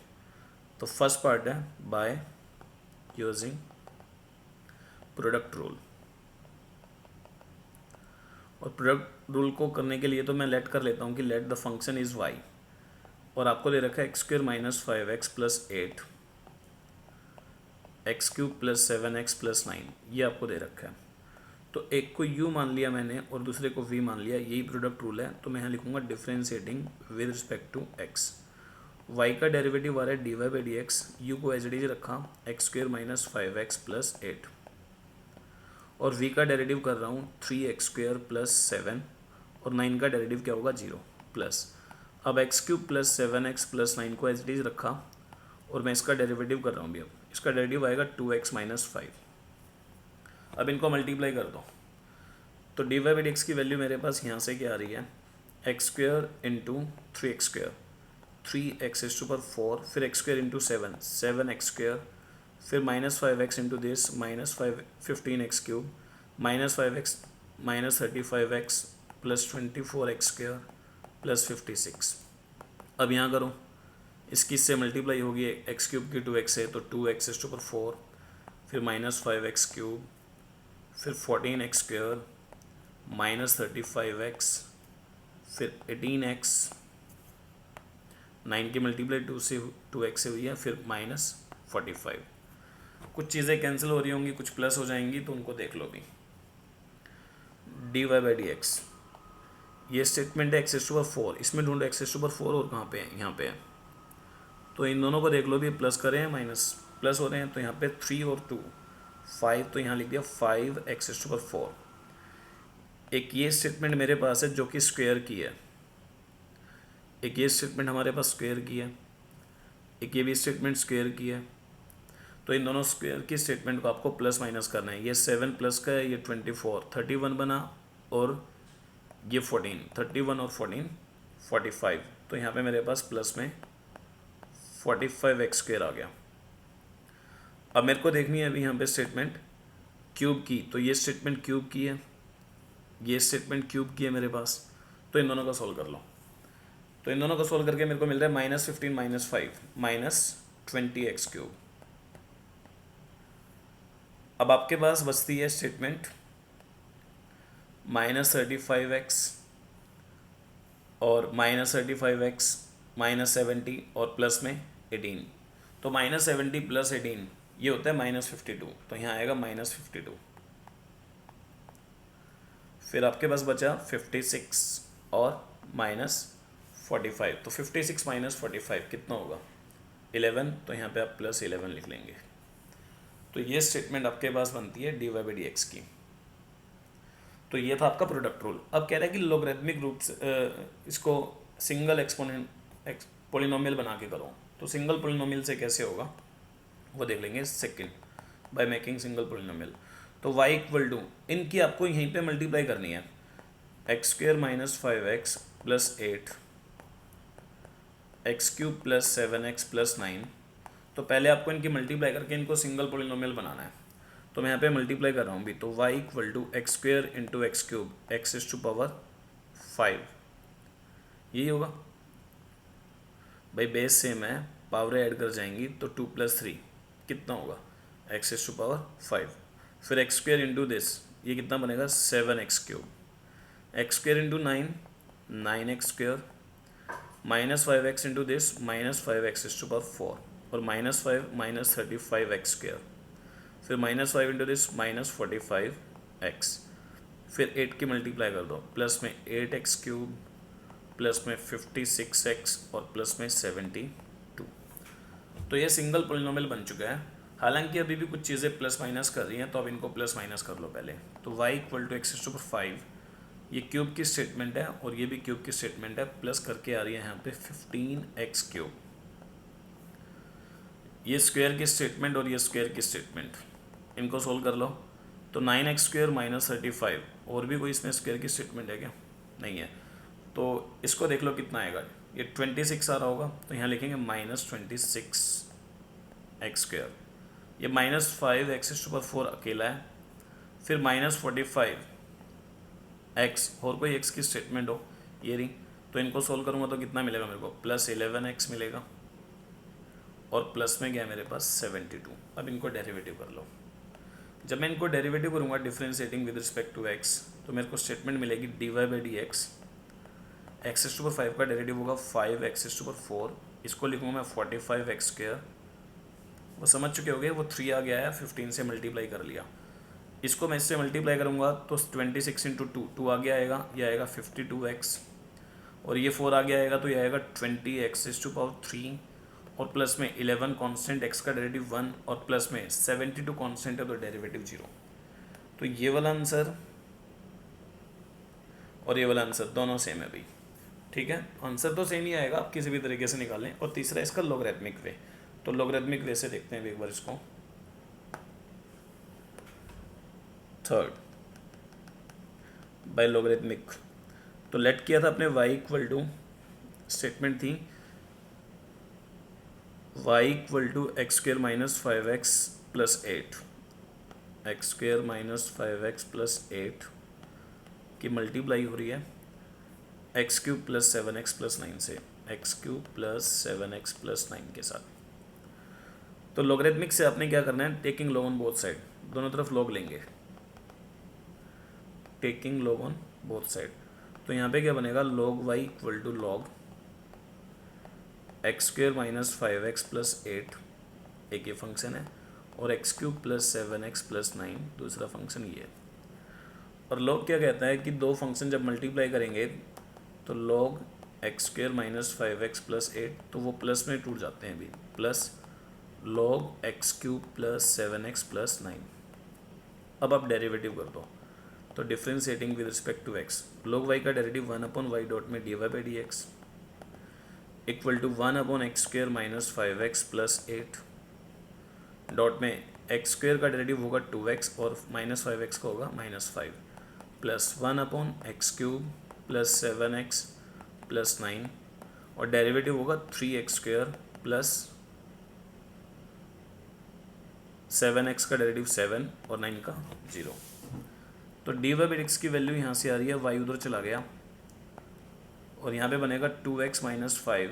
Speaker 1: तो फर्स्ट पार्ट है बाय यूजिंग प्रोडक्ट रूल, और प्रोडक्ट रूल को करने के लिए तो मैं लेट कर लेता हूँ कि let the function is y, और आपको दे रखा है x² - 5x + 8 x cube plus 7x plus 9, ये आपको दे रखा है। तो एक को u मान लिया मैंने और दूसरे को v मान लिया, यही प्रोडक्ट रूल है। तो मैं यहाँ लिखूँगा differentiating with respect to x। y का डेरिवेटिव आ रहा है dy by D x, u को एज डी रखा x square minus 5x plus 8, और v का डेरिवेटिव कर रहा हूँ 3x स्क्वेयर प्लस 7, और 9 का डेरिवेटिव क्या होगा 0 प्लस। अब x cube plus 7x plus 9 को एज डी रखा और मैं इसका डेरिवेटिव कर रहा हूँ भी। अब इसका डेरिवेटिव आएगा 2x माइनस 5। अब इनको मल्टीप्लाई कर दो तो d y by D x की वैल्यू मेरे पास यहाँ से क्या आ रही है, x square into 3x square, 3x is to पर 4, फिर x square into 7x square, फिर minus 5x into this minus 15x cube, minus 5x minus 35x plus 24x square plus 56। अब यहाँ करो, इसकी इससे मल्टीप्लाई होगी एक्स क्यूब की 2x से, तो 2x इज टू पर 4, फिर माइनस 5x क्यूब, फिर 14x स्क्वेयर माइनस 35x, फिर 18x, 9 की मल्टीप्लाई 2x से हुई है, फिर माइनस 45। कुछ चीज़ें कैंसिल हो रही होंगी, कुछ प्लस हो जाएंगी, तो उनको देख लो भी। D y by D x, ये स्टेटमेंट है एक्स इज टू पर 4, इसमें ढूंढो एक्स इज टू पर 4 और कहाँ पे है, यहाँ पे है। तो इन दोनों को देख लो भी, प्लस करें हैं माइनस, प्लस हो रहे हैं, तो यहाँ पे 3 और 2 5, तो यहाँ लिख दिया 5x इज टू पर 4। एक ये स्टेटमेंट मेरे पास है जो कि स्क्वायर की है, एक ये स्टेटमेंट हमारे पास स्क्वायर की है, एक ये भी स्टेटमेंट स्क्वायर की है। तो इन दोनों स्क्वायर की स्टेटमेंट को आपको प्लस माइनस करना है। ये 7 प्लस का है, ये 24, 31 बना, और ये 14, 31 और 14 45। तो यहाँ पे मेरे पास प्लस में 45x स्क्वायर आ गया। अब मेरे को देखनी है अभी यहाँ पे स्टेटमेंट क्यूब की, तो ये स्टेटमेंट क्यूब की है, ये स्टेटमेंट क्यूब की है मेरे पास। तो इन दोनों का सोल्व कर लो। तो इन दोनों को सोल्व करके मेरे को मिल रहा है minus 15 minus 5 minus 20x cube. अब आपके पास बचती है स्टेटमेंट माइनस 35x और माइनस 35x माइनस 70 और प्लस में 18। तो माइनस 70 प्लस 18 ये होता है माइनस 52, तो यहाँ आएगा माइनस 52। फिर आपके पास बचा 56 और माइनस 45, तो 56 माइनस 45 कितना होगा 11, तो यहाँ पे आप प्लस 11 लिख लेंगे। तो ये स्टेटमेंट आपके पास बनती है d y by D x की। तो ये था आपका प्रोडक्ट रूल। अब कह रहा है कि लॉगरिथमिक रूप से इसको सिंगल एक्सपोनेंट पॉलिनोमियल बना के करो। तो सिंगल पॉलिनोमियल से कैसे होगा वो देख लेंगे second, by making single polynomial. तो y इक्वल टू, इनकी आपको यहीं पे मल्टीप्लाई करनी है, x square minus 5x plus 8, x cube plus 7x plus 9। तो पहले आपको इनकी मल्टीप्लाई करके इनको सिंगल पॉलिनोमियल बनाना है। तो मैं यहाँ पे मल्टीप्लाई कर रहा हूँ भी। तो y equal to x square into x cube x is to power 5, यही होगा भाई। बेस सेम है, पावर ऐड कर जाएंगी, तो 2 प्लस 3 कितना होगा एक्स इज टू पावर 5। फिर एक्स स्क्वेयर इंटू दिस, ये कितना बनेगा 7x cube, x square into 9 9x square, minus 5x into this minus 5x is to power 4, और माइनस 5 माइनस 35x स्क्वेयर, फिर minus 5 into this minus 45x, फिर 8 की multiply कर दो, प्लस में 8x क्यूब, प्लस में 56x और plus में 72। तो ये सिंगल पॉलिनोमियल बन चुका है। हालांकि अभी भी कुछ चीज़ें प्लस माइनस कर रही हैं, तो अब इनको प्लस माइनस कर लो पहले। तो y equal to x to 5, ये क्यूब की स्टेटमेंट है और ये भी क्यूब की स्टेटमेंट है, प्लस करके आ रही है यहाँ पे 15x क्यूब। ये स्क्वायर की स्टेटमेंट और ये स्क्वायर की स्टेटमेंट, इनको सोल्व कर लो। तो 9x स्क्वायर माइनस 35, और भी कोई इसमें स्क्वायर की स्टेटमेंट है क्या, नहीं है। तो इसको देख लो कितना आएगा, ये 26 आ रहा होगा, तो यहाँ लिखेंगे माइनस 26x स्क्वायर। ये माइनस 5x टू 4 अकेला है, फिर माइनस 45x और कोई x की स्टेटमेंट हो, ये रही। तो इनको सोल्व करूँगा तो कितना मिलेगा मेरे को, प्लस 11x मिलेगा, और प्लस में गया मेरे पास 72। अब इनको डेरिवेटिव कर लो। जब मैं इनको डेरिवेटिव करूँगा differentiating with respect to x, तो मेरे को स्टेटमेंट मिलेगी d y by D x, x to 5 का डेरिवेटिव होगा 5x टू 4, इसको लिखूँगा मैं 45x स्क्वेयर, वो समझ चुके होगे, वो 3 आ गया है, 15 से मल्टीप्लाई कर लिया। इसको मैं इससे मल्टीप्लाई करूँगा तो 26 इंटू 2 आ गया आएगा, ये आएगा 52x, और ये 4 आ गया आएगा तो ये आएगा 20x⁻³ और प्लस में 11 कांस्टेंट, x का डेरिवेटिव 1 और प्लस में 72 कांस्टेंट है तो डेरिवेटिव 0। तो ये वाला आंसर और ये वाला आंसर दोनों सेम है भाई, ठीक है। आंसर तो सेम ही आएगा, आप किसी भी तरीके से निकालें। और तीसरा इसका लॉगरिथमिक वे, तो लॉगरिथमिक वे से देखते हैं एक बार इसको। थर्ड बाय लॉगरिथमिक, तो लेट किया था अपने y इक्वल टू, स्टेटमेंट थी y equal to x² - 5x + 8, x² - 5x + 8 की मल्टीप्लाई हो रही है x³ + 7x + 9 से, x³ + 7x + 9 के साथ। तो लॉगरिथमिक से आपने क्या करना है, taking log on both side, दोनों तरफ लॉग लेंगे, taking log on both side. तो यहाँ पे क्या बनेगा, log y equal to log x² - 5x + 8 एक ये फंक्शन है, और x³ + 7x + 9 दूसरा फंक्शन ये है। और log क्या कहता है कि दो फंक्शन जब मल्टीप्लाई करेंगे तो log x² - 5x + 8 तो वो प्लस में टूट जाते हैं भी, प्लस log x³ + 7x + 9। अब आप डेरिवेटिव कर दो, तो differentiating with respect to x, log y का डेरिवेटिव 1/y डॉट में dy/dx equal to 1/x² - 5x + 8 dot में x² का डेरिवेटिव होगा 2x और -5x का होगा -5 प्लस 1/x³ + 7x + 9 और डेरिवेटिव होगा 3x² + 7x का डेरिवेटिव 7 और 9 का 0। तो dy/dx की वैल्यू यहाँ से आ रही है, y उधर चला गया और यहाँ पे बनेगा 2x - 5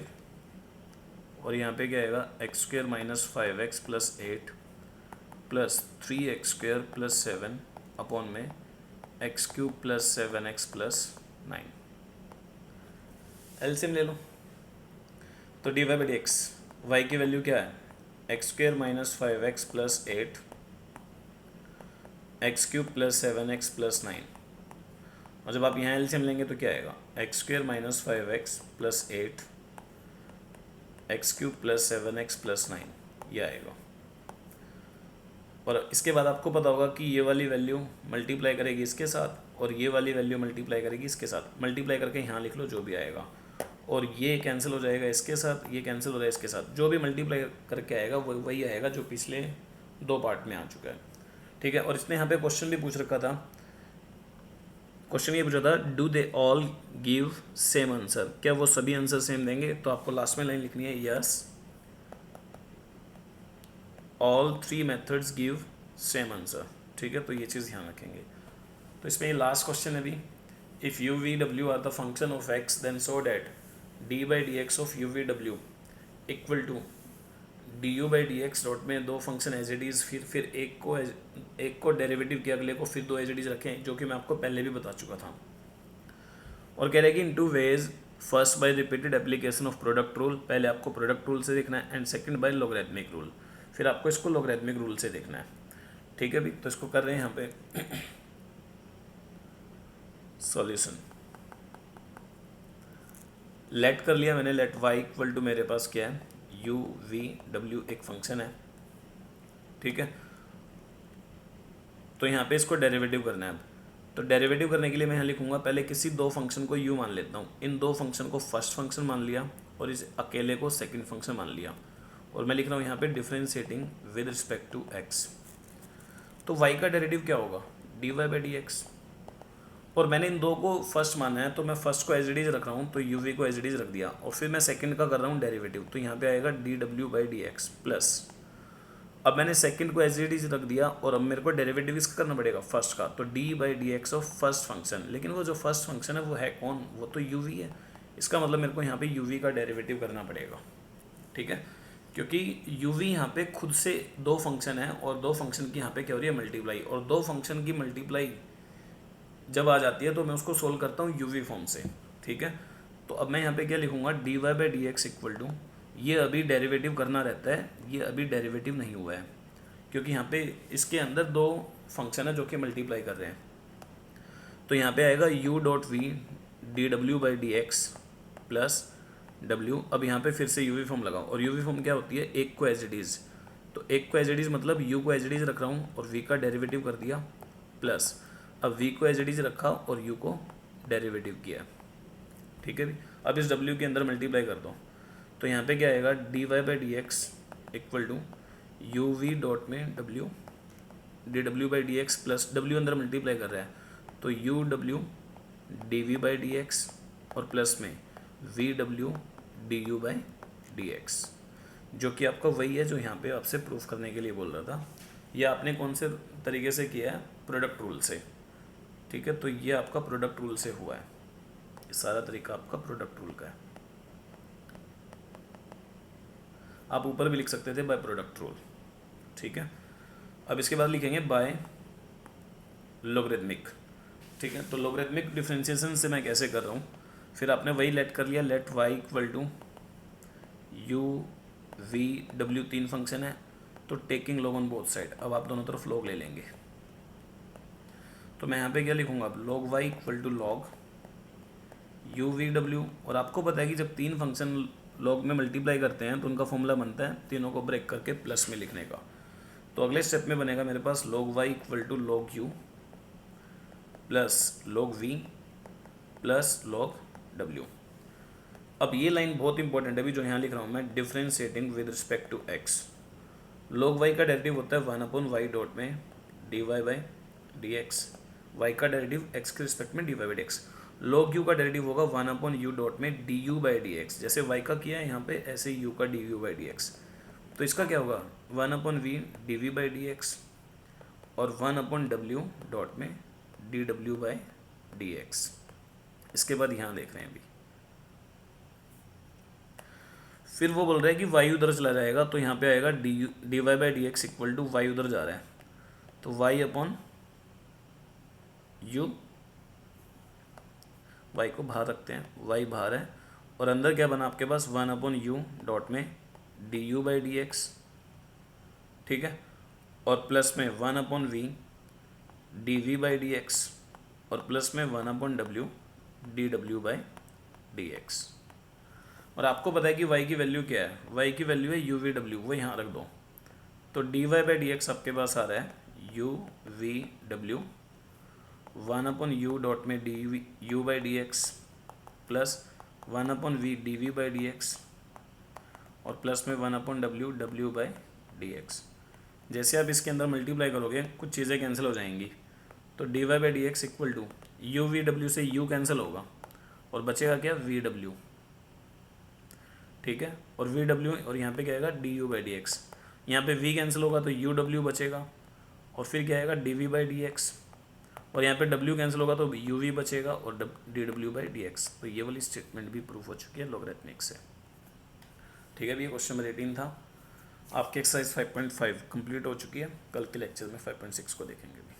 Speaker 1: और यहाँ पे क्या आएगा x² - 5x + 8 plus 3x² + 7 upon में x³ + 7x + 9। एलसीएम ले लो, तो dy/dx y की वैल्यू क्या है, x² - 5x + 8 x³ + 7x + 9, और जब आप यहाँ एलसीएम लेंगे तो क्या आएगा, x² - 5x + 8 x³ + 7x + 9 ये आएगा। और इसके बाद आपको पता होगा कि ये वाली वैल्यू मल्टीप्लाई करेगी इसके साथ और ये वाली वैल्यू मल्टीप्लाई करेगी इसके साथ, मल्टीप्लाई करके यहाँ लिख लो जो भी आएगा, और ये कैंसिल हो जाएगा इसके साथ, ये कैंसिल हो जाएगा इसके साथ, जो भी मल्टीप्लाई करके आएगा वो वही आएगा जो पिछले 2 पार्ट में आ चुका है, ठीक है। और इसने यहाँ पे क्वेश्चन भी पूछ रखा था, क्वेश्चन ये पूछा था do they all give same answer, क्या वो सभी आंसर सेम देंगे, तो आपको लास्ट में लाइन लिखनी है yes all 3 methods give same answer, ठीक है। तो ये चीज़ ध्यान रखेंगे। तो इसमें ये लास्ट क्वेश्चन है भी, इफ़ यू वी डब्ल्यू are the function of x then so that dy/dx of u v डब्ल्यू इक्वल टू du/dx डॉट में 2 फंक्शन एज इट इज़, फिर एक को डेरिवेटिव किया, अगले को फिर 2 एज इट इज़ रखें, जो कि मैं आपको पहले भी बता चुका था। और कह रहे हैं कि in 2 ways, first by repeated application of product rule, पहले आपको प्रोडक्ट रूल से देखना है, and second by logarithmic rule, फिर आपको इसको लॉगरिथमिक रूल से देखना है, ठीक है भी। तो इसको कर रहे हैं यहाँ पे सॉल्यूशन, लेट कर लिया मैंने, लेट y इक्वल टू मेरे पास क्या है u/v/w एक फंक्शन है, ठीक है। तो यहाँ पे इसको डेरिवेटिव करना है। अब तो डेरिवेटिव करने के लिए मैं यहाँ लिखूंगा, पहले किसी 2 फंक्शन को u मान लेता हूँ, इन 2 फंक्शन को फर्स्ट फंक्शन मान लिया और इस अकेले को सेकंड फंक्शन मान लिया, और मैं लिख रहा हूँ यहाँ पे differentiating with respect to x। तो y का डेरिवेटिव क्या होगा, dy/dx, और मैंने इन 2 को फर्स्ट माना है तो मैं फर्स्ट को एज इट इज रख रहा हूँ, तो uv को एज इट इज रख दिया, और फिर मैं सेकंड का कर रहा हूँ डेरिवेटिव, तो यहाँ पे आएगा dw/dx प्लस, अब मैंने सेकंड को एज इट इज रख दिया और अब मेरे को डेरिवेटिव इसका करना पड़ेगा फर्स्ट का, तो d/dx ऑफ फर्स्ट फंक्शन, लेकिन वो जो फर्स्ट फंक्शन है वो है कौन, वो तो uv है, इसका मतलब मेरे को यहाँ पे uv का डेरिवेटिव करना पड़ेगा, ठीक है, क्योंकि uv यहाँ पे खुद से 2 फंक्शन है और 2 फंक्शन की यहाँ पे क्या हो रही है मल्टीप्लाई, और 2 फंक्शन की मल्टीप्लाई जब आ जाती है तो मैं उसको सोल्व करता हूँ uv फॉर्म से, ठीक है। तो अब मैं यहाँ पे क्या लिखूँगा dy/dx इक्वल टू, ये अभी डेरिवेटिव करना रहता है, ये अभी डेरिवेटिव नहीं हुआ है क्योंकि यहाँ पे इसके अंदर दो फंक्शन है जो कि मल्टीप्लाई कर रहे हैं। तो यहाँ पे आएगा u dot V D W by D x plus W. अब यहाँ पे फिर से यूवी फॉर्म लगाओ, और यूवी फॉर्म क्या होती है, एक को एज इट इज़। तो एक को एज इट इज़ मतलब u को एज इट इज़ रख रहा हूँ और v का डेरिवेटिव कर दिया, प्लस अब v को एज इट इज़ रखा और u को डेरिवेटिव किया। ठीक है भी। अब इस w के अंदर मल्टीप्लाई कर दो, तो यहाँ पे क्या आएगा, d y by D x equal to u v dot में w d W by D x plus w अंदर मल्टीप्लाई कर रहा है तो यू डब्ल्यू d v by D x और प्लस में वी डब्ल्यू d u by D x, जो कि आपका वही है जो यहाँ पे आपसे प्रूफ करने के लिए बोल रहा था। ये आपने कौन से तरीके से किया है, प्रोडक्ट रूल से। ठीक है, तो ये आपका प्रोडक्ट रूल से हुआ है, ये सारा तरीका आपका प्रोडक्ट रूल का है। आप ऊपर भी लिख सकते थे बाय प्रोडक्ट रूल। ठीक है, अब इसके बाद लिखेंगे बाय लॉगरिथमिक। ठीक है, तो लॉगरिथमिक डिफरेंशिएशन से मैं कैसे कर रहा हूँ, फिर आपने वही लेट कर लिया, let y equal to u v डब्ल्यू, तीन फंक्शन है तो taking log on both side. अब आप दोनों तरफ लॉग ले लेंगे, तो मैं यहाँ पे क्या लिखूँगा, अब log y equal to log u v डब्ल्यू। और आपको पता है कि जब तीन फंक्शन लॉग में मल्टीप्लाई करते हैं तो उनका फॉर्मूला बनता है तीनों को ब्रेक करके प्लस में लिखने का। तो अगले स्टेप में बनेगा मेरे पास log y equal to log u plus log v plus log w। अब ये लाइन बहुत इंपॉर्टेंट है अभी जो यहाँ लिख रहा हूँ मैं, differentiating with respect to x। log y का डेरिवेटिव होता है 1/y डॉट में dy by D x, y का डेरिवेटिव x के रिस्पेक्ट में dy by D x. log u का डेरिवेटिव होगा 1/u डॉट में du बाई डी एक्स, जैसे y का किया है यहाँ पे ऐसे u का du बाई डी एक्स। तो इसका क्या होगा 1/v dv by D x और 1/w डॉट में dw बाई डी एक्स। इसके बाद यहाँ देख रहे हैं अभी, फिर वो बोल रहा है कि y उधर चला जाएगा तो यहाँ पे आएगा dy by D x equal to y उधर जा रहा है तो y अपॉन u, y को बाहर रखते हैं, y बाहर है और अंदर क्या बना आपके पास 1/u डॉट में du बाई डी एक्स। ठीक है, और प्लस में 1/v dv by D x और प्लस में 1/w dw by D x. और आपको पता है कि y की वैल्यू क्या है, y की वैल्यू है uv w, वो यहाँ रख दो। तो dy बाई डी एक्स आपके पास आ रहा है uv w 1/u डॉट में du by D x plus 1/v dv by D x और प्लस में 1/w w by D x. जैसे आप इसके अंदर मल्टीप्लाई करोगे कुछ चीज़ें कैंसिल हो जाएंगी, तो dy by D x equal to u v डब्ल्यू से u कैंसिल होगा और बचेगा क्या वी डब्ल्यू। ठीक है, और वी डब्ल्यू और यहाँ पे क्या आएगा D u by D x, यहाँ पे v कैंसिल होगा तो यू डब्ल्यू बचेगा और फिर क्या आएगा d v by D x और यहाँ पे w कैंसिल होगा तो यू वी बचेगा और D W by D x. तो ये वाली स्टेटमेंट भी प्रूफ हो चुकी है लॉगरिथमिक से। ठीक है, भी ये क्वेश्चन नंबर 18 था। आपकी एक्सरसाइज 5.5 कंप्लीट हो चुकी है, कल के लेक्चर में 5.6 को देखेंगे भी।